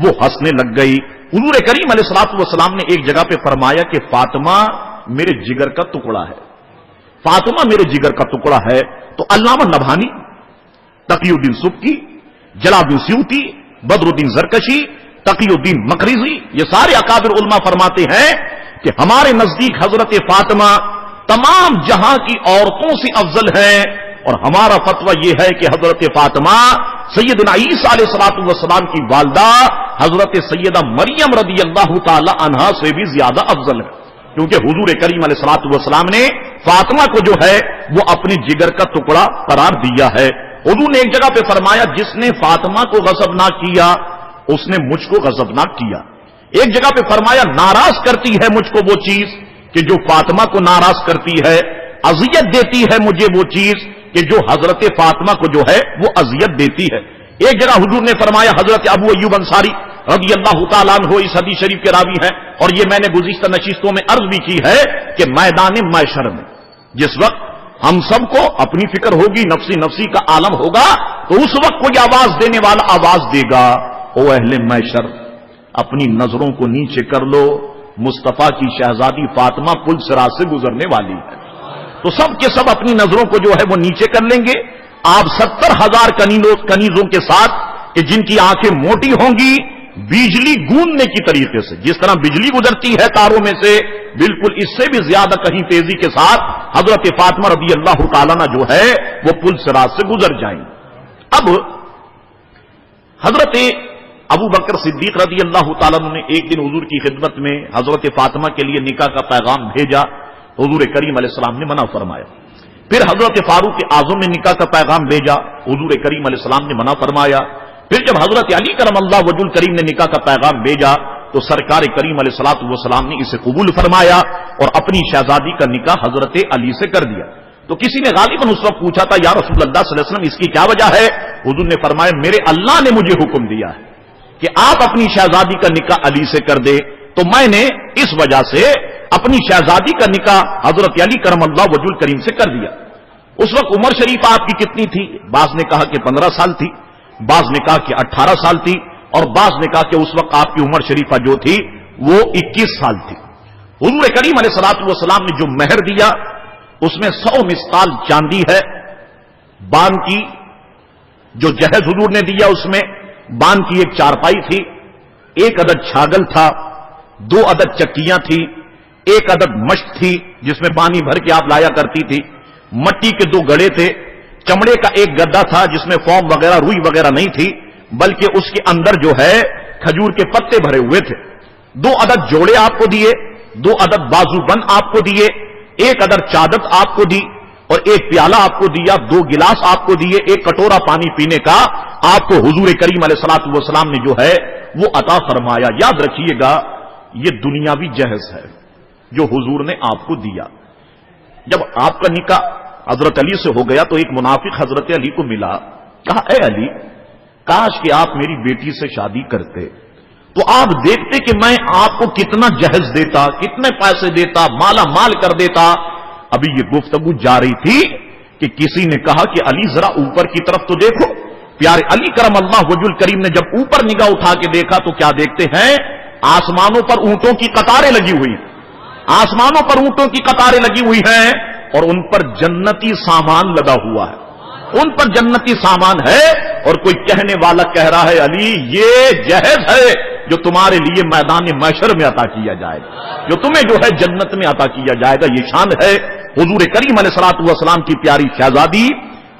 وہ ہنسنے لگ گئی. حضور کریم علیہ الصلوۃ والسلام نے ایک جگہ پہ فرمایا کہ فاطمہ میرے جگر کا ٹکڑا ہے, فاطمہ میرے جگر کا ٹکڑا ہے. تو علامہ نبھانی, تقی الدین سبکی, جلال الدین سیوطی, بدر الدین زرکشی, تقی الدین مقریزی, یہ سارے اکابر علماء فرماتے ہیں کہ ہمارے نزدیک حضرت فاطمہ تمام جہاں کی عورتوں سے افضل ہے, اور ہمارا فتویٰ یہ ہے کہ حضرت فاطمہ سیدنا عیسیٰ علیہ الصلوۃ والسلام کی والدہ حضرت سیدہ مریم رضی اللہ تعالی عنہا سے بھی زیادہ افضل ہے, کیونکہ حضور کریم علیہ الصلوۃ والسلام نے فاطمہ کو جو ہے وہ اپنی جگر کا ٹکڑا قرار دیا ہے. حضور نے ایک جگہ پہ فرمایا جس نے فاطمہ کو غضبناک کیا اس نے مجھ کو غضبناک کیا. ایک جگہ پہ فرمایا ناراض کرتی ہے مجھ کو وہ چیز کہ جو فاطمہ کو ناراض کرتی ہے, اذیت دیتی ہے مجھے وہ چیز کہ جو حضرت فاطمہ کو جو ہے وہ اذیت دیتی ہے. ایک جگہ حضور نے فرمایا, حضرت ابو ایوب انصاری رضی اللہ تعالیٰ عنہ اس حدیث شریف کے راوی ہیں, اور یہ میں نے گزشتہ نشستوں میں عرض بھی کی ہے کہ میدان محشر میں جس وقت ہم سب کو اپنی فکر ہوگی, نفسی نفسی کا عالم ہوگا, تو اس وقت کوئی آواز دینے والا آواز دے گا, او اہل محشر اپنی نظروں کو نیچے کر لو, مصطفیٰ کی شہزادی فاطمہ پل صراط سے گزرنے والی ہے. تو سب کے سب اپنی نظروں کو جو ہے وہ نیچے کر لیں گے. آپ 70,000 کنیزوں کے ساتھ کہ جن کی آنکھیں موٹی ہوں گی, بجلی گوننے کی طریقے سے, جس طرح بجلی گزرتی ہے تاروں میں سے, بالکل اس سے بھی زیادہ کہیں تیزی کے ساتھ حضرت فاطمہ رضی اللہ تعالیٰ عنہ جو ہے وہ پل صراط سے گزر جائیں. اب حضرت ابو بکر صدیق رضی اللہ تعالیٰ عنہ نے ایک دن حضور کی خدمت میں حضرت فاطمہ کے لیے نکاح کا پیغام بھیجا. حضور کریم علیہ السلام نے منع فرمایا. پھر حضرت فاروق اعظم نے نکاح کا پیغام بھیجا, حضور کریم علیہ السلام نے منع فرمایا. پھر جب حضرت علی کرم اللہ وجہ الکریم نے نکاح کا پیغام بھیجا تو سرکار کریم علیہ الصلوۃ والسلام نے اسے قبول فرمایا اور اپنی شہزادی کا نکاح حضرت علی سے کر دیا. تو کسی نے غالباً اس وقت پوچھا تھا یا رسول اللہ صلی اللہ علیہ وسلم اس کی کیا وجہ ہے؟ حضور نے فرمایا میرے اللہ نے مجھے حکم دیا ہے کہ آپ اپنی شہزادی کا نکاح علی سے کر دے, تو میں نے اس وجہ سے اپنی شہزادی کا نکاح حضرت علی کرم اللہ وجہ الکریم سے کر دیا. اس وقت عمر شریف آپ کی کتنی تھی؟ بعض نے کہا کہ 15 سال تھی, بعض نے کہا کہ 18 سال تھی, اور بعض نے کہا کہ اس وقت آپ کی عمر شریفہ جو تھی وہ 21 سال تھی. حضور کریم علیہ الصلوۃ والسلام نے جو مہر دیا اس میں 100 مسقال چاندی ہے, بان کی جو جہیز حضور نے دیا اس میں بان کی ایک چارپائی تھی, 1 عدد چھاگل تھا, 2 عدد چکیاں تھی, 1 عدد مشت تھی جس میں پانی بھر کے آپ لایا کرتی تھی, مٹی کے 2 گڑے تھے, چمڑے کا ایک گدا تھا جس میں فوم وغیرہ روئی وغیرہ نہیں تھی بلکہ اس کے اندر جو ہے کھجور کے پتے بھرے ہوئے تھے, 2 عدد جوڑے آپ کو دیے, 2 عدد بازو بند آپ کو دیے, 1 عدد چادر آپ کو دی, اور 1 پیالہ آپ کو دیا, 2 گلاس آپ کو دیے, 1 کٹورا پانی پینے کا آپ کو حضور کریم علیہ الصلوۃ والسلام نے جو ہے وہ عطا فرمایا. یاد رکھیے گا یہ دنیاوی جہیز ہے جو حضور نے آپ کو دیا. جب آپ کا نکاح حضرت علی سے ہو گیا تو ایک منافق حضرت علی کو ملا, کہا اے علی کاش کہ آپ میری بیٹی سے شادی کرتے تو آپ دیکھتے کہ میں آپ کو کتنا جہیز دیتا, کتنے پیسے دیتا, مالا مال کر دیتا. ابھی یہ گفتگو جا رہی تھی کہ کسی نے کہا کہ علی ذرا اوپر کی طرف تو دیکھو. پیارے علی کرم اللہ وجہ الکریم نے جب اوپر نگاہ اٹھا کے دیکھا تو کیا دیکھتے ہیں؟ آسمانوں پر اونٹوں کی قطاریں لگی ہوئی, آسمانوں پر اونٹوں کی قطاریں لگی ہوئی ہیں اور ان پر جنتی سامان لگا ہوا ہے, ان پر جنتی سامان ہے. اور کوئی کہنے والا کہہ رہا ہے علی یہ جہیز ہے جو تمہارے لیے میدان محشر میں عطا کیا جائے گا, جو تمہیں جو ہے جنت میں عطا کیا جائے گا. یہ شان ہے حضور کریم علیہ الصلوۃ والسلام کی پیاری شہزادی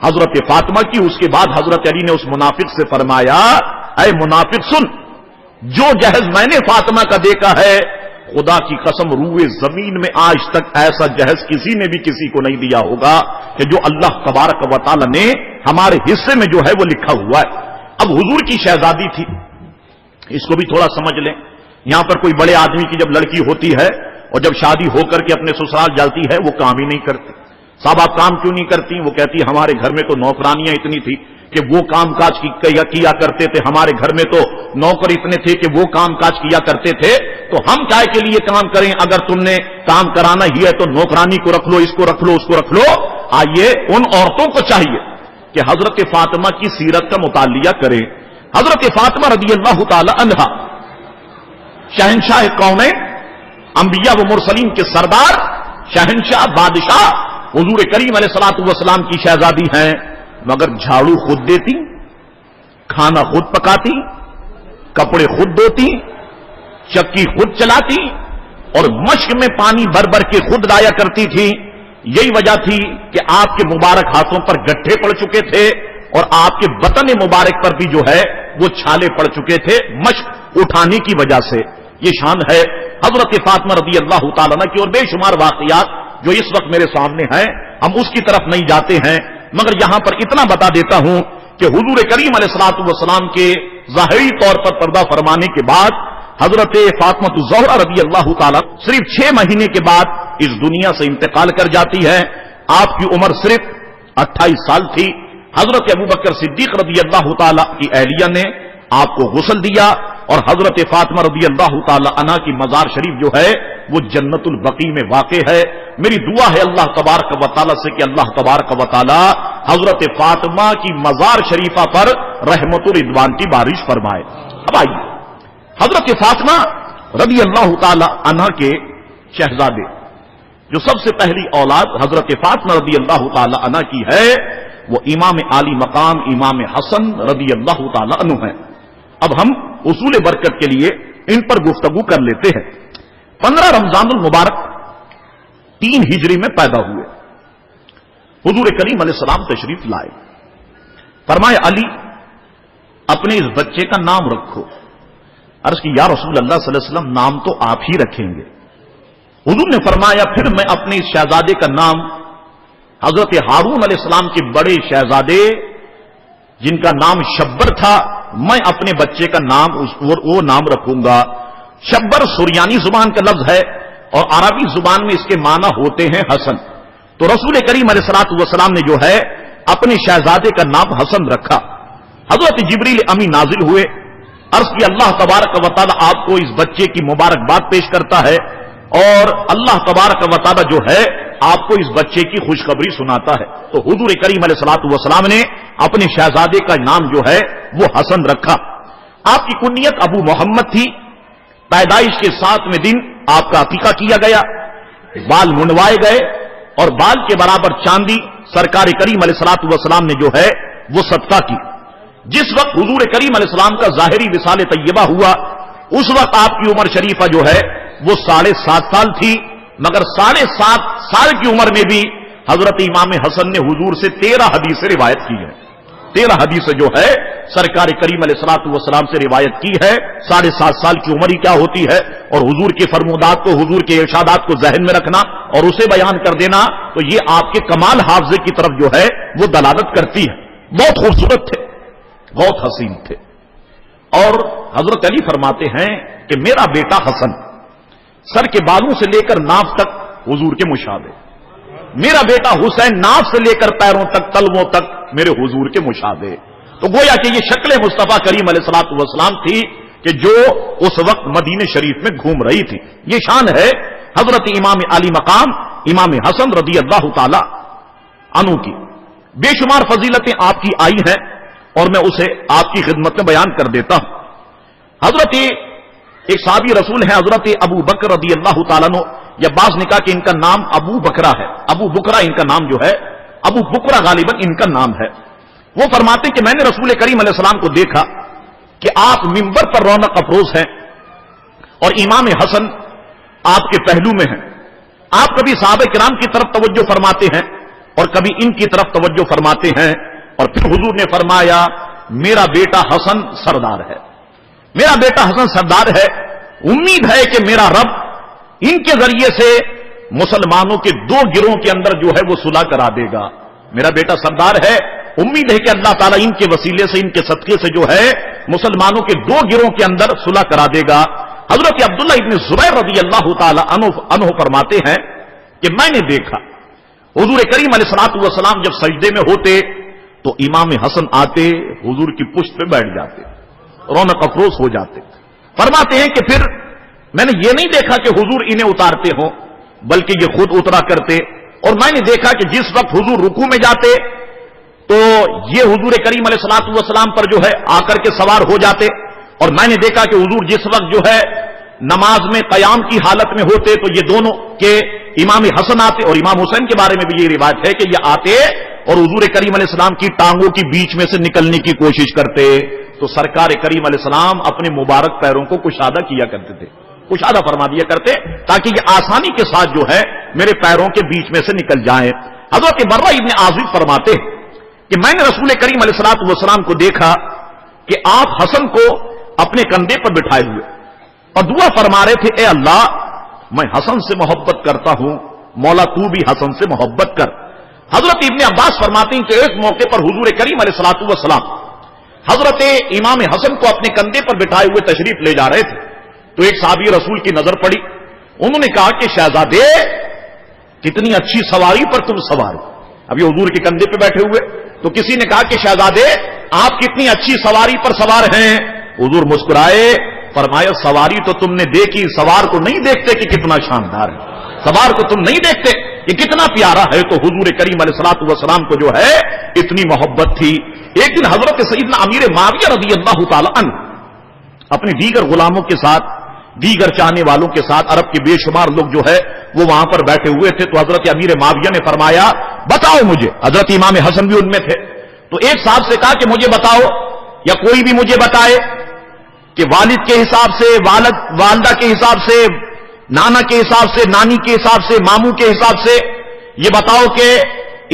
حضرت فاطمہ کی. اس کے بعد حضرت علی نے اس منافق سے فرمایا اے منافق سن, جو جہیز میں نے فاطمہ کا دیکھا ہے خدا کی قسم روئے زمین میں آج تک ایسا جہیز کسی نے بھی کسی کو نہیں دیا ہوگا کہ جو اللہ تبارک و تعالی نے ہمارے حصے میں جو ہے وہ لکھا ہوا ہے. اب حضور کی شہزادی تھی, اس کو بھی تھوڑا سمجھ لیں. یہاں پر کوئی بڑے آدمی کی جب لڑکی ہوتی ہے اور جب شادی ہو کر کے اپنے سسرال جاتی ہے وہ کام ہی نہیں کرتی. صاحب آپ کام کیوں نہیں کرتی؟ وہ کہتی ہمارے گھر میں تو نوکرانیاں اتنی تھی کہ وہ کام کاج کیا کرتے تھے, ہمارے گھر میں تو نوکر اتنے تھے کہ وہ کام کاج کیا کرتے تھے, تو ہم کیا کے لیے کام کریں؟ اگر تم نے کام کرانا ہی ہے تو نوکرانی کو رکھ لو, اس کو رکھ لو, اس کو رکھ لو. آئیے ان عورتوں کو چاہیے کہ حضرت فاطمہ کی سیرت کا مطالعہ کریں. حضرت فاطمہ رضی اللہ تعالی عنہا شہنشاہ کونین، انبیاء و مرسلین کے سردار، شہنشاہ بادشاہ حضور کریم علیہ الصلوۃ والسلام کی شہزادی ہیں، مگر جھاڑو خود دیتی، کھانا خود پکاتی، کپڑے خود دھوتی، چکی خود چلاتی اور مشک میں پانی بھر بھر کے خود لایا کرتی تھی. یہی وجہ تھی کہ آپ کے مبارک ہاتھوں پر گٹھے پڑ چکے تھے اور آپ کے بطن مبارک پر بھی جو ہے وہ چھالے پڑ چکے تھے مشک اٹھانے کی وجہ سے. یہ شان ہے حضرت فاطمہ رضی اللہ تعالیٰ عنہ کی. اور بے شمار واقعات جو اس وقت میرے سامنے ہیں، ہم اس کی طرف نہیں جاتے ہیں، مگر یہاں پر اتنا بتا دیتا ہوں کہ حضور کریم علیہ الصلوۃ والسلام کے ظاہری طور پر پردہ فرمانے کے بعد حضرت فاطمہ الزہرا رضی اللہ تعالیٰ صرف 6 مہینے کے بعد اس دنیا سے انتقال کر جاتی ہے. آپ کی عمر صرف 28 سال تھی. حضرت ابوبکر صدیق رضی اللہ تعالیٰ کی اہلیہ نے آپ کو غسل دیا اور حضرت فاطمہ رضی اللہ تعالیٰ عنہ کی مزار شریف جو ہے وہ جنت البقیع میں واقع ہے. میری دعا ہے اللہ تبارک و تعالیٰ سے کہ اللہ تبارک و تعالیٰ حضرت فاطمہ کی مزار شریفہ پر رحمت و رضوان کی بارش فرمائے. اب آئیے حضرت فاطمہ رضی اللہ تعالی عنہ کے شہزادے جو سب سے پہلی اولاد حضرت فاطمہ رضی اللہ تعالی عنہ کی ہے وہ امام عالی مقام امام حسن رضی اللہ تعالی عنہ ہیں. اب ہم اصول برکت کے لیے ان پر گفتگو کر لیتے ہیں. 15 رمضان المبارک 3 ہجری میں پیدا ہوئے. حضور کریم علیہ السلام تشریف لائے. فرمایا علی اپنے اس بچے کا نام رکھو. عرض کی یا رسول اللہ صلی اللہ علیہ وسلم نام تو آپ ہی رکھیں گے. حضور نے فرمایا پھر میں اپنے اس شہزادے کا نام حضرت ہارون علیہ السلام کے بڑے شہزادے جن کا نام شبر تھا میں اپنے بچے کا نام وہ نام رکھوں گا. شبر سریانی زبان کا لفظ ہے اور عربی زبان میں اس کے معنی ہوتے ہیں حسن. تو رسول کریم علیہ الصلوۃ والسلام نے جو ہے اپنے شہزادے کا نام حسن رکھا. حضرت جبریل امی نازل ہوئے. عرض کی اللہ تبارک و تعالی آپ کو اس بچے کی مبارکباد پیش کرتا ہے اور اللہ تبارک و تعالی جو ہے آپ کو اس بچے کی خوشخبری سناتا ہے. تو حضور کریم علیہ الصلوۃ والسلام نے اپنے شہزادے کا نام جو ہے وہ حسن رکھا. آپ کی کنیت ابو محمد تھی. پیدائش کے 7ویں دن آپ کا عقیقہ کیا گیا. بال منڈوائے گئے اور بال کے برابر چاندی سرکار کریم علیہ الصلوۃ والسلام نے جو ہے وہ صدقہ کی. جس وقت حضور کریم علیہ السلام کا ظاہری وصال طیبہ ہوا اس وقت آپ کی عمر شریفہ جو ہے وہ 7.5 سال تھی. مگر 7.5 سال کی عمر میں بھی حضرت امام حسن نے حضور سے 13 حدیثیں روایت کی ہے. 13 حدیثیں جو ہے سرکار کریم علیہ الصلوۃ والسلام سے روایت کی ہے. 7.5 سال کی عمر ہی کیا ہوتی ہے اور حضور کے فرمودات کو حضور کے ارشادات کو ذہن میں رکھنا اور اسے بیان کر دینا تو یہ آپ کے کمال حافظے کی طرف جو ہے وہ دلالت کرتی ہے. بہت خوبصورت تھے، بہت حسین تھے. اور حضرت علی فرماتے ہیں کہ میرا بیٹا حسن سر کے بالوں سے لے کر ناف تک حضور کے مشابہ، میرا بیٹا حسین ناف سے لے کر پیروں تک تلووں تک میرے حضور کے مشابہ. تو گویا کہ یہ شکل مصطفیٰ کریم علیہ الصلوۃ والسلام تھی کہ جو اس وقت مدینہ شریف میں گھوم رہی تھی. یہ شان ہے حضرت امام علی مقام امام حسن رضی اللہ تعالی عنہ کی. بے شمار فضیلتیں آپ کی آئی ہیں اور میں اسے آپ کی خدمت میں بیان کر دیتا ہوں. حضرت ایک صحابی رسول ہیں حضرت ابو بکر رضی اللہ تعالیٰ عنہ، یا بعض نے کہا کہ ان کا نام ابو بکرا ہے. ابو بکرا ان کا نام جو ہے، ابو بکرا غالباً ان کا نام ہے. وہ فرماتے کہ میں نے رسول کریم علیہ السلام کو دیکھا کہ آپ منبر پر رونق افروز ہیں اور امام حسن آپ کے پہلو میں ہیں. آپ کبھی صحابہ کرام کی طرف توجہ فرماتے ہیں اور کبھی ان کی طرف توجہ فرماتے ہیں. اور پھر حضور نے فرمایا میرا بیٹا حسن سردار ہے، میرا بیٹا حسن سردار ہے. امید ہے کہ میرا رب ان کے ذریعے سے مسلمانوں کے 2 گروہوں کے اندر جو ہے وہ صلح کرا دے گا. میرا بیٹا سردار ہے، امید ہے کہ اللہ تعالیٰ ان کے وسیلے سے ان کے صدقے سے جو ہے مسلمانوں کے 2 گروہوں کے اندر صلح کرا دے گا. حضرت عبداللہ ابن زبیر رضی اللہ تعالی عنہ فرماتے ہیں کہ میں نے دیکھا حضور کریم علیہ الصلوۃ والسلام جب سجدے میں ہوتے تو امام حسن آتے حضور کی پشت پہ بیٹھ جاتے، رونق افروز ہو جاتے. فرماتے ہیں کہ پھر میں نے یہ نہیں دیکھا کہ حضور انہیں اتارتے ہوں بلکہ یہ خود اترا کرتے. اور میں نے دیکھا کہ جس وقت حضور رکوع میں جاتے تو یہ حضور کریم علیہ الصلوۃ والسلام پر جو ہے آ کر کے سوار ہو جاتے، اور میں نے دیکھا کہ حضور جس وقت جو ہے نماز میں قیام کی حالت میں ہوتے تو یہ دونوں کے امام حسن آتے، اور امام حسین کے بارے میں بھی یہ روایت ہے کہ یہ آتے اور حضور کریم علیہ السلام کی ٹانگوں کی بیچ میں سے نکلنے کی کوشش کرتے، تو سرکار کریم علیہ السلام اپنے مبارک پیروں کو کشادہ کیا کرتے تھے، کشادہ فرما دیا کرتے تاکہ یہ آسانی کے ساتھ جو ہے میرے پیروں کے بیچ میں سے نکل جائیں۔ حضرت برہ ابن عازب فرماتے کہ میں نے رسول کریم علیہ الصلوۃ والسلام کو دیکھا کہ آپ حسن کو اپنے کندھے پر بٹھائے ہوئے اور دعا فرما رہے تھے، اے اللہ میں حسن سے محبت کرتا ہوں، مولا تو بھی حسن سے محبت کر۔ حضرت ابن عباس فرماتے ہیں کہ ایک موقع پر حضور کریم علیہ الصلوۃ والسلام حضرت امام حسن کو اپنے کندھے پر بٹھائے ہوئے تشریف لے جا رہے تھے، تو ایک صحابی رسول کی نظر پڑی، انہوں نے کہا کہ شہزادے کتنی اچھی سواری پر تم سوار ہو۔ ابھی حضور کے کندھے پہ بیٹھے ہوئے، تو کسی نے کہا کہ شہزادے آپ کتنی اچھی سواری پر سوار ہیں۔ حضور مسکرائے، فرمایا سواری تو تم نے دیکھی، سوار کو نہیں دیکھتے کہ کتنا شاندار ہے، سوار کو تم نہیں دیکھتے کہ کتنا پیارا ہے۔ تو حضور کریم علیہ الصلوۃ والسلام کو جو ہے اتنی محبت تھی۔ ایک دن حضرت سیدنا امیر معاویہ رضی اللہ تعالی عنہ اپنے دیگر غلاموں کے ساتھ، دیگر چاہنے والوں کے ساتھ، عرب کے بے شمار لوگ جو ہے وہ وہاں پر بیٹھے ہوئے تھے، تو حضرت امیر معاویہ نے فرمایا بتاؤ مجھے، حضرت امام حسن بھی ان میں تھے، تو ایک صاحب سے کہا کہ مجھے بتاؤ، یا کوئی بھی مجھے بتائے کہ والد کے حساب سے، والدہ کے حساب سے، نانا کے حساب سے، نانی کے حساب سے، ماموں کے حساب سے، یہ بتاؤ کہ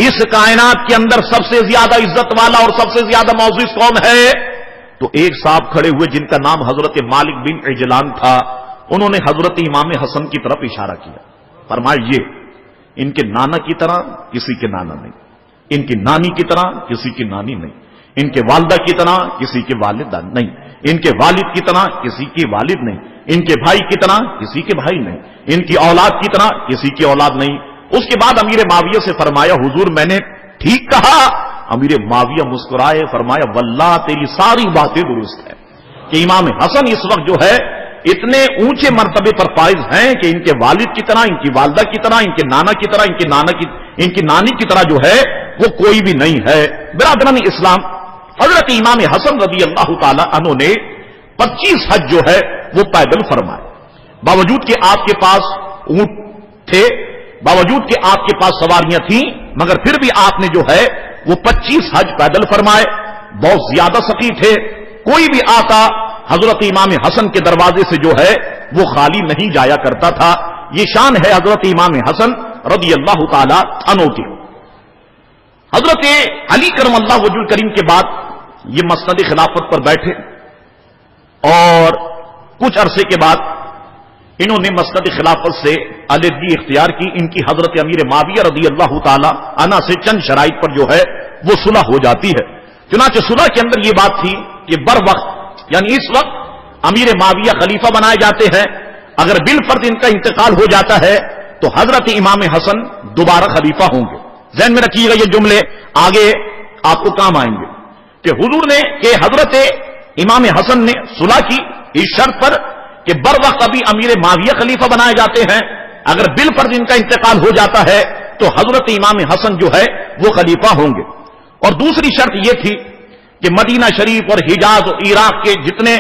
اس کائنات کے اندر سب سے زیادہ عزت والا اور سب سے زیادہ معزز کون ہے؟ تو ایک صاحب کھڑے ہوئے جن کا نام حضرت مالک بن عجلان تھا، انہوں نے حضرت امام حسن کی طرف اشارہ کیا، فرمایا یہ ان کے نانا کی طرح کسی کے نانا نہیں، ان کی نانی کی طرح کسی کی نانی نہیں، ان کے والدہ کی طرح کسی کے والدہ نہیں، ان کے والد کی طرح کسی کی والد نہیں، ان کے بھائی کی طرح کسی کے بھائی نہیں، ان کی اولاد کی طرح کسی کی اولاد نہیں۔ اس کے بعد امیر معاویہ سے فرمایا حضور میں نے ٹھیک کہا؟ امیر معاویہ مسکرائے، فرمایا واللہ تیری ساری باتیں درست ہے کہ امام حسن اس وقت جو ہے اتنے اونچے مرتبے پر فائز ہیں کہ ان کے والد کی طرح، ان کی والدہ کی طرح، ان کے نانا کی طرح، ان کی نانی کی طرح جو ہے وہ کوئی بھی نہیں ہے۔ برادران اسلام، حضرت امام حسن رضی اللہ تعالی عنہ نے 25 حج جو ہے وہ پیدل فرمائے، باوجود کہ آپ کے پاس اونٹ تھے، باوجود کہ آپ کے پاس سواریاں تھیں، مگر پھر بھی آپ نے جو ہے وہ 25 حج پیدل فرمائے۔ بہت زیادہ سخی تھے، کوئی بھی آقا حضرت امام حسن کے دروازے سے جو ہے وہ خالی نہیں جایا کرتا تھا۔ یہ شان ہے حضرت امام حسن رضی اللہ تعالی عنہ کی۔ حضرت علی کرم اللہ وجہ الکریم کے بعد یہ مسند خلافت پر بیٹھے، اور کچھ عرصے کے بعد انہوں نے مسند خلافت سے علیحدگی اختیار کی۔ ان کی حضرت امیر معاویہ رضی اللہ تعالی عنہ سے چند شرائط پر جو ہے وہ صلح ہو جاتی ہے۔ چنانچہ صلح کے اندر یہ بات تھی کہ بر وقت، یعنی اس وقت امیر معاویہ خلیفہ بنائے جاتے ہیں، اگر بالفرض ان کا انتقال ہو جاتا ہے تو حضرت امام حسن دوبارہ خلیفہ ہوں گے۔ ذہن میں رکھیے گا یہ جملے، آگے آپ کو کام آئیں گے کہ حضور نے کہ حضرت امام حسن نے صلح کی اس شرط پر کہ بر وقت ابھی امیر معاویہ خلیفہ بنائے جاتے ہیں، اگر بالفرض ان کا انتقال ہو جاتا ہے تو حضرت امام حسن جو ہے وہ خلیفہ ہوں گے۔ اور دوسری شرط یہ تھی کہ مدینہ شریف اور حجاز اور عراق کے جتنے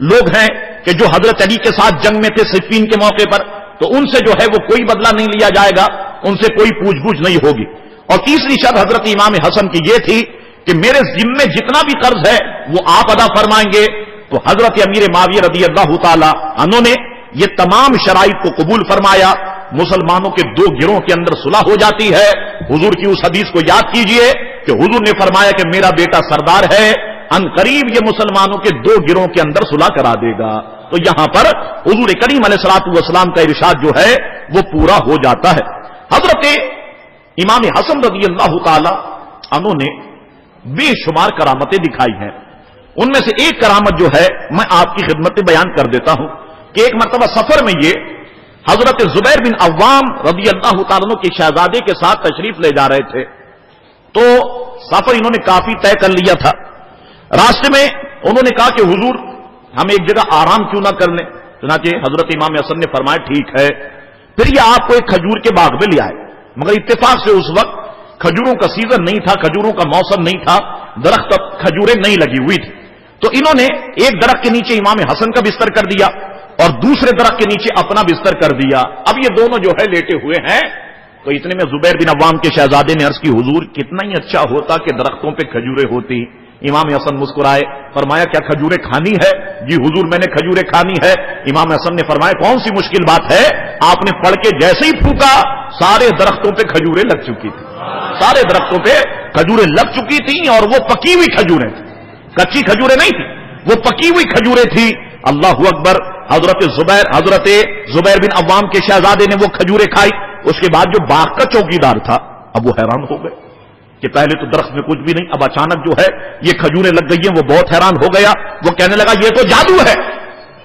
لوگ ہیں کہ جو حضرت علی کے ساتھ جنگ میں تھے صفین کے موقع پر، تو ان سے جو ہے وہ کوئی بدلہ نہیں لیا جائے گا، ان سے کوئی پوچھ گچھ نہیں ہوگی۔ اور تیسری شرط حضرت امام حسن کی یہ تھی کہ میرے ذمے جتنا بھی قرض ہے وہ آپ ادا فرمائیں گے۔ تو حضرت امیر معاویہ رضی اللہ تعالی عنہ نے یہ تمام شرائط کو قبول فرمایا۔ مسلمانوں کے دو گروہوں کے اندر صلح ہو جاتی ہے۔ حضور کی اس حدیث کو یاد کیجئے کہ حضور نے فرمایا کہ میرا بیٹا سردار ہے، ان قریب یہ مسلمانوں کے دو گروہوں کے اندر صلح کرا دے گا۔ تو یہاں پر حضور کریم علیہ الصلوۃ والسلام کا ارشاد جو ہے وہ پورا ہو جاتا ہے۔ حضرت امام حسن رضی اللہ تعالی عنہ نے بے شمار کرامتیں دکھائی ہیں، ان میں سے ایک کرامت جو ہے میں آپ کی خدمت میں بیان کر دیتا ہوں کہ ایک مرتبہ سفر میں یہ حضرت زبیر بن عوام رضی اللہ تعالیٰ عنہ کے شہزادے کے ساتھ تشریف لے جا رہے تھے، تو سفر انہوں نے کافی طے کر لیا تھا۔ راستے میں انہوں نے کہا کہ حضور ہم ایک جگہ آرام کیوں نہ کر لیں؟ چنانچہ حضرت امام حسن نے فرمایا ٹھیک ہے۔ پھر یہ آپ کو ایک کھجور کے باغ میں لے آئے، مگر اتفاق سے اس وقت کھجوروں کا سیزن نہیں تھا، کھجوروں کا موسم نہیں تھا، درخت کھجوریں نہیں لگی ہوئی تھی، تو انہوں نے ایک درخت کے نیچے امام حسن کا بستر کر دیا اور دوسرے درخت کے نیچے اپنا بستر کر دیا. اب یہ دونوں جو ہے لیٹے ہوئے ہیں، تو اتنے میں زبیر بن عوام کے شہزادے نے عرض کی حضور کتنا ہی اچھا ہوتا کہ درختوں پہ کھجوریں ہوتی. امام حسن مسکرائے، فرمایا کیا کھجوریں کھانی ہے؟ جی حضور میں نے کھجوریں کھانی ہے. امام حسن نے فرمایا کون سی مشکل بات ہے؟ آپ نے پڑھ کے جیسے ہی پھونکا سارے درختوں پہ کھجوریں لگ چکی تھی، سارے درختوں پہ کھجوریں لگ چکی تھیں، اور وہ پکی ہوئی کھجوریں تھیں، کچی کھجوریں نہیں تھیں، وہ پکی ہوئی کھجوریں تھیں. اللہ اکبر. حضرت زبیر بن عوام کے شہزادے نے وہ کھجوریں کھائی. اس کے بعد جو باغ کا چوکیدار تھا اب وہ حیران ہو گئے کہ پہلے تو درخت میں کچھ بھی نہیں، اب اچانک جو ہے یہ کھجوریں لگ گئی ہیں. وہ بہت حیران ہو گیا، وہ کہنے لگا یہ تو جادو ہے.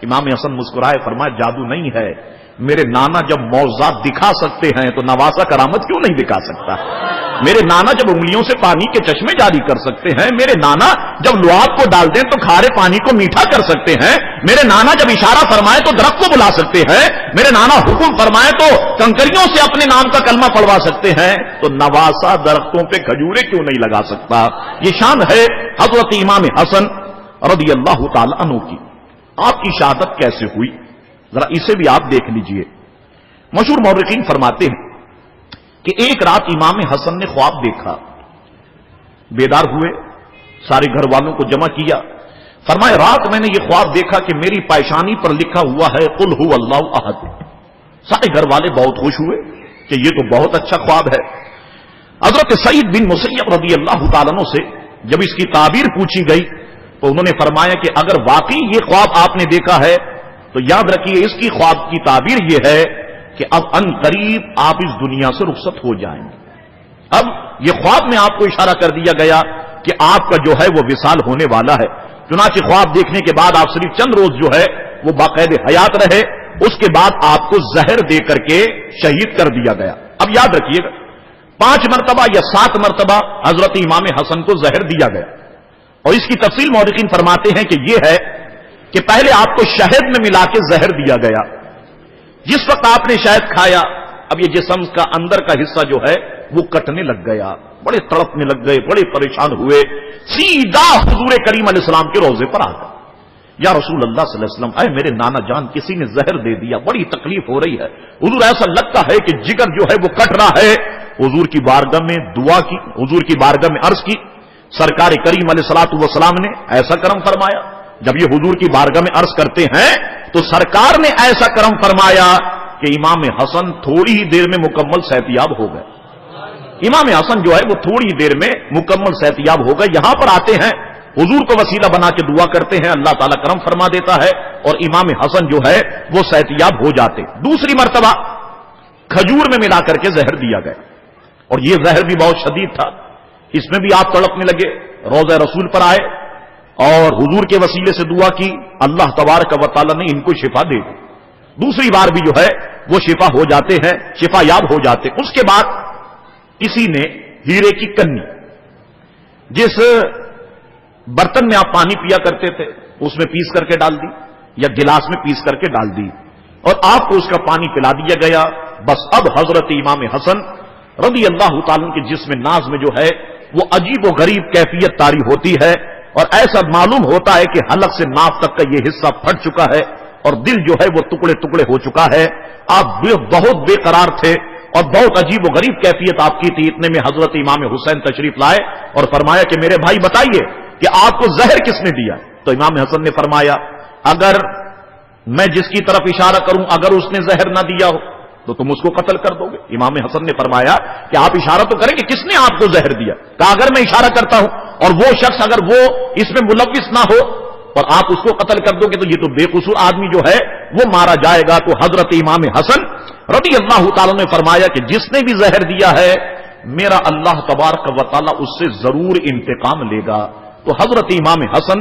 امام حسن مسکرائے، فرمایا جادو نہیں ہے، میرے نانا جب معجزات دکھا سکتے ہیں تو نواسا کرامت کیوں نہیں دکھا سکتا؟ میرے نانا جب انگلیوں سے پانی کے چشمے جاری کر سکتے ہیں، میرے نانا جب لعاب کو ڈال دیں تو کھارے پانی کو میٹھا کر سکتے ہیں، میرے نانا جب اشارہ فرمائے تو درخت کو بلا سکتے ہیں، میرے نانا حکم فرمائے تو کنکریوں سے اپنے نام کا کلمہ پڑھوا سکتے ہیں، تو نواسا درختوں پہ کھجوریں کیوں نہیں لگا سکتا؟ یہ شان ہے حضرت امام حسن رضی اللہ تعالی عنہ کی. آپ کی شہادت کیسے ہوئی ذرا اسے بھی آپ دیکھ لیجئے. مشہور مورخین فرماتے ہیں کہ ایک رات امام حسن نے خواب دیکھا، بیدار ہوئے، سارے گھر والوں کو جمع کیا، فرمایا رات میں نے یہ خواب دیکھا کہ میری پیشانی پر لکھا ہوا ہے قل هو اللہ احد. سارے گھر والے بہت خوش ہوئے کہ یہ تو بہت اچھا خواب ہے. حضرت سعید بن مسیب رضی اللہ تعالیٰ عنہ سے جب اس کی تعبیر پوچھی گئی تو انہوں نے فرمایا کہ اگر واقعی یہ خواب آپ نے دیکھا ہے تو یاد رکھیے اس کی خواب کی تعبیر یہ ہے کہ اب ان قریب آپ اس دنیا سے رخصت ہو جائیں گے. اب یہ خواب میں آپ کو اشارہ کر دیا گیا کہ آپ کا جو ہے وہ وصال ہونے والا ہے. چنانچہ خواب دیکھنے کے بعد آپ صرف چند روز جو ہے وہ باقاعدہ حیات رہے، اس کے بعد آپ کو زہر دے کر کے شہید کر دیا گیا. اب یاد رکھیے گا 5 مرتبہ یا 7 مرتبہ حضرت امام حسن کو زہر دیا گیا، اور اس کی تفصیل مورخین فرماتے ہیں کہ یہ ہے کہ پہلے آپ کو شہد میں ملا کے زہر دیا گیا. جس وقت آپ نے شہد کھایا اب یہ جسم کا اندر کا حصہ جو ہے وہ کٹنے لگ گیا، بڑے تڑپنے لگ گئے، بڑے پریشان ہوئے. سیدھا حضور کریم علیہ السلام کے روضے پر آ گئے. یا رسول اللہ صلی اللہ علیہ وسلم، اے میرے نانا جان کسی نے زہر دے دیا، بڑی تکلیف ہو رہی ہے. حضور ایسا لگتا ہے کہ جگر جو ہے وہ کٹ رہا ہے. حضور کی بارگاہ میں دعا کی، حضور کی بارگاہ میں عرض کی. سرکار کریم علیہ الصلوۃ والسلام نے ایسا کرم فرمایا. جب یہ حضور کی بارگاہ میں عرض کرتے ہیں تو سرکار نے ایسا کرم فرمایا کہ امام حسن تھوڑی ہی دیر میں مکمل صحتیاب ہو گئے. امام حسن جو ہے وہ تھوڑی ہی دیر میں مکمل صحتیاب ہو گئے. یہاں پر آتے ہیں حضور کو وسیلہ بنا کے دعا کرتے ہیں، اللہ تعالیٰ کرم فرما دیتا ہے اور امام حسن جو ہے وہ صحتیاب ہو جاتے. دوسری مرتبہ کھجور میں ملا کر کے زہر دیا گیا، اور یہ زہر بھی بہت شدید تھا. اس میں بھی آپ تڑپنے لگے، روضہ رسول پر آئے اور حضور کے وسیلے سے دعا کی. اللہ تبارک و تعالیٰ نے ان کو شفا دے دی. دوسری بار بھی جو ہے وہ شفا ہو جاتے ہیں، شفا یاب ہو جاتے. اس کے بعد کسی نے ہیرے کی کنی، جس برتن میں آپ پانی پیا کرتے تھے اس میں پیس کر کے ڈال دی یا گلاس میں پیس کر کے ڈال دی اور آپ کو اس کا پانی پلا دیا گیا. بس اب حضرت امام حسن رضی اللہ تعالیٰ کے جسم ناز میں جو ہے وہ عجیب و غریب کیفیت طاری ہوتی ہے، اور ایسا معلوم ہوتا ہے کہ حلق سے ناف تک کا یہ حصہ پھٹ چکا ہے اور دل جو ہے وہ ٹکڑے ٹکڑے ہو چکا ہے. آپ بہت بے قرار تھے اور بہت عجیب و غریب کیفیت آپ کی تھی. اتنے میں حضرت امام حسین تشریف لائے اور فرمایا کہ میرے بھائی بتائیے کہ آپ کو زہر کس نے دیا؟ تو امام حسن نے فرمایا اگر میں جس کی طرف اشارہ کروں اگر اس نے زہر نہ دیا ہو تو تم اس کو قتل کر دو گے. امام حسن نے فرمایا کہ آپ اشارہ تو کریں کہ کس نے آپ کو زہر دیا. کہا اگر میں اشارہ کرتا ہوں اور وہ شخص اگر وہ اس میں ملوث نہ ہو اور آپ اس کو قتل کر دو گے تو یہ تو بے قصور آدمی جو ہے وہ مارا جائے گا. تو حضرت امام حسن رضی اللہ تعالیٰ نے فرمایا کہ جس نے بھی زہر دیا ہے میرا اللہ تبارک و تعالیٰ اس سے ضرور انتقام لے گا. تو حضرت امام حسن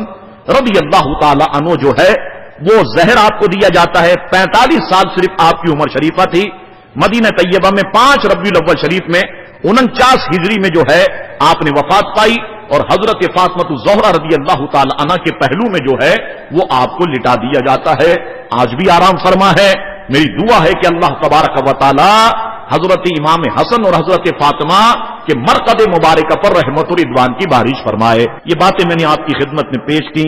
رضی اللہ تعالیٰ عنہ جو ہے وہ زہر آپ کو دیا جاتا ہے. 45 سال صرف آپ کی عمر شریفہ تھی. مدینہ طیبہ میں 5 ربیع الاول شریف میں 49 ہجری میں جو ہے آپ نے وفات پائی اور حضرت فاطمہ الزہرا رضی اللہ تعالی عنہ کے پہلو میں جو ہے وہ آپ کو لٹا دیا جاتا ہے. آج بھی آرام فرما ہے. میری دعا ہے کہ اللہ تبارک و تعالی حضرت امام حسن اور حضرت فاطمہ کے مرقد مبارکہ پر رحمت و رضوان کی بارش فرمائے. یہ باتیں میں نے آپ کی خدمت میں پیش کی.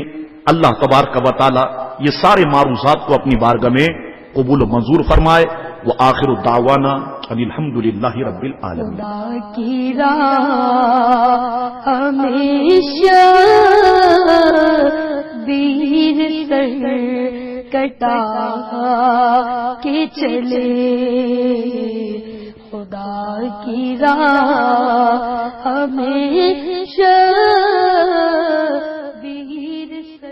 اللہ تبارک و تعالی یہ سارے معروضات کو اپنی بارگاہ میں قبول و منظور فرمائے. وآخر دعوانا ان الحمدللہ رب العالمین. خدا کی راہ ہمیشہ دین سر کٹا کے چلے، خدا کی راہ ہمیشہ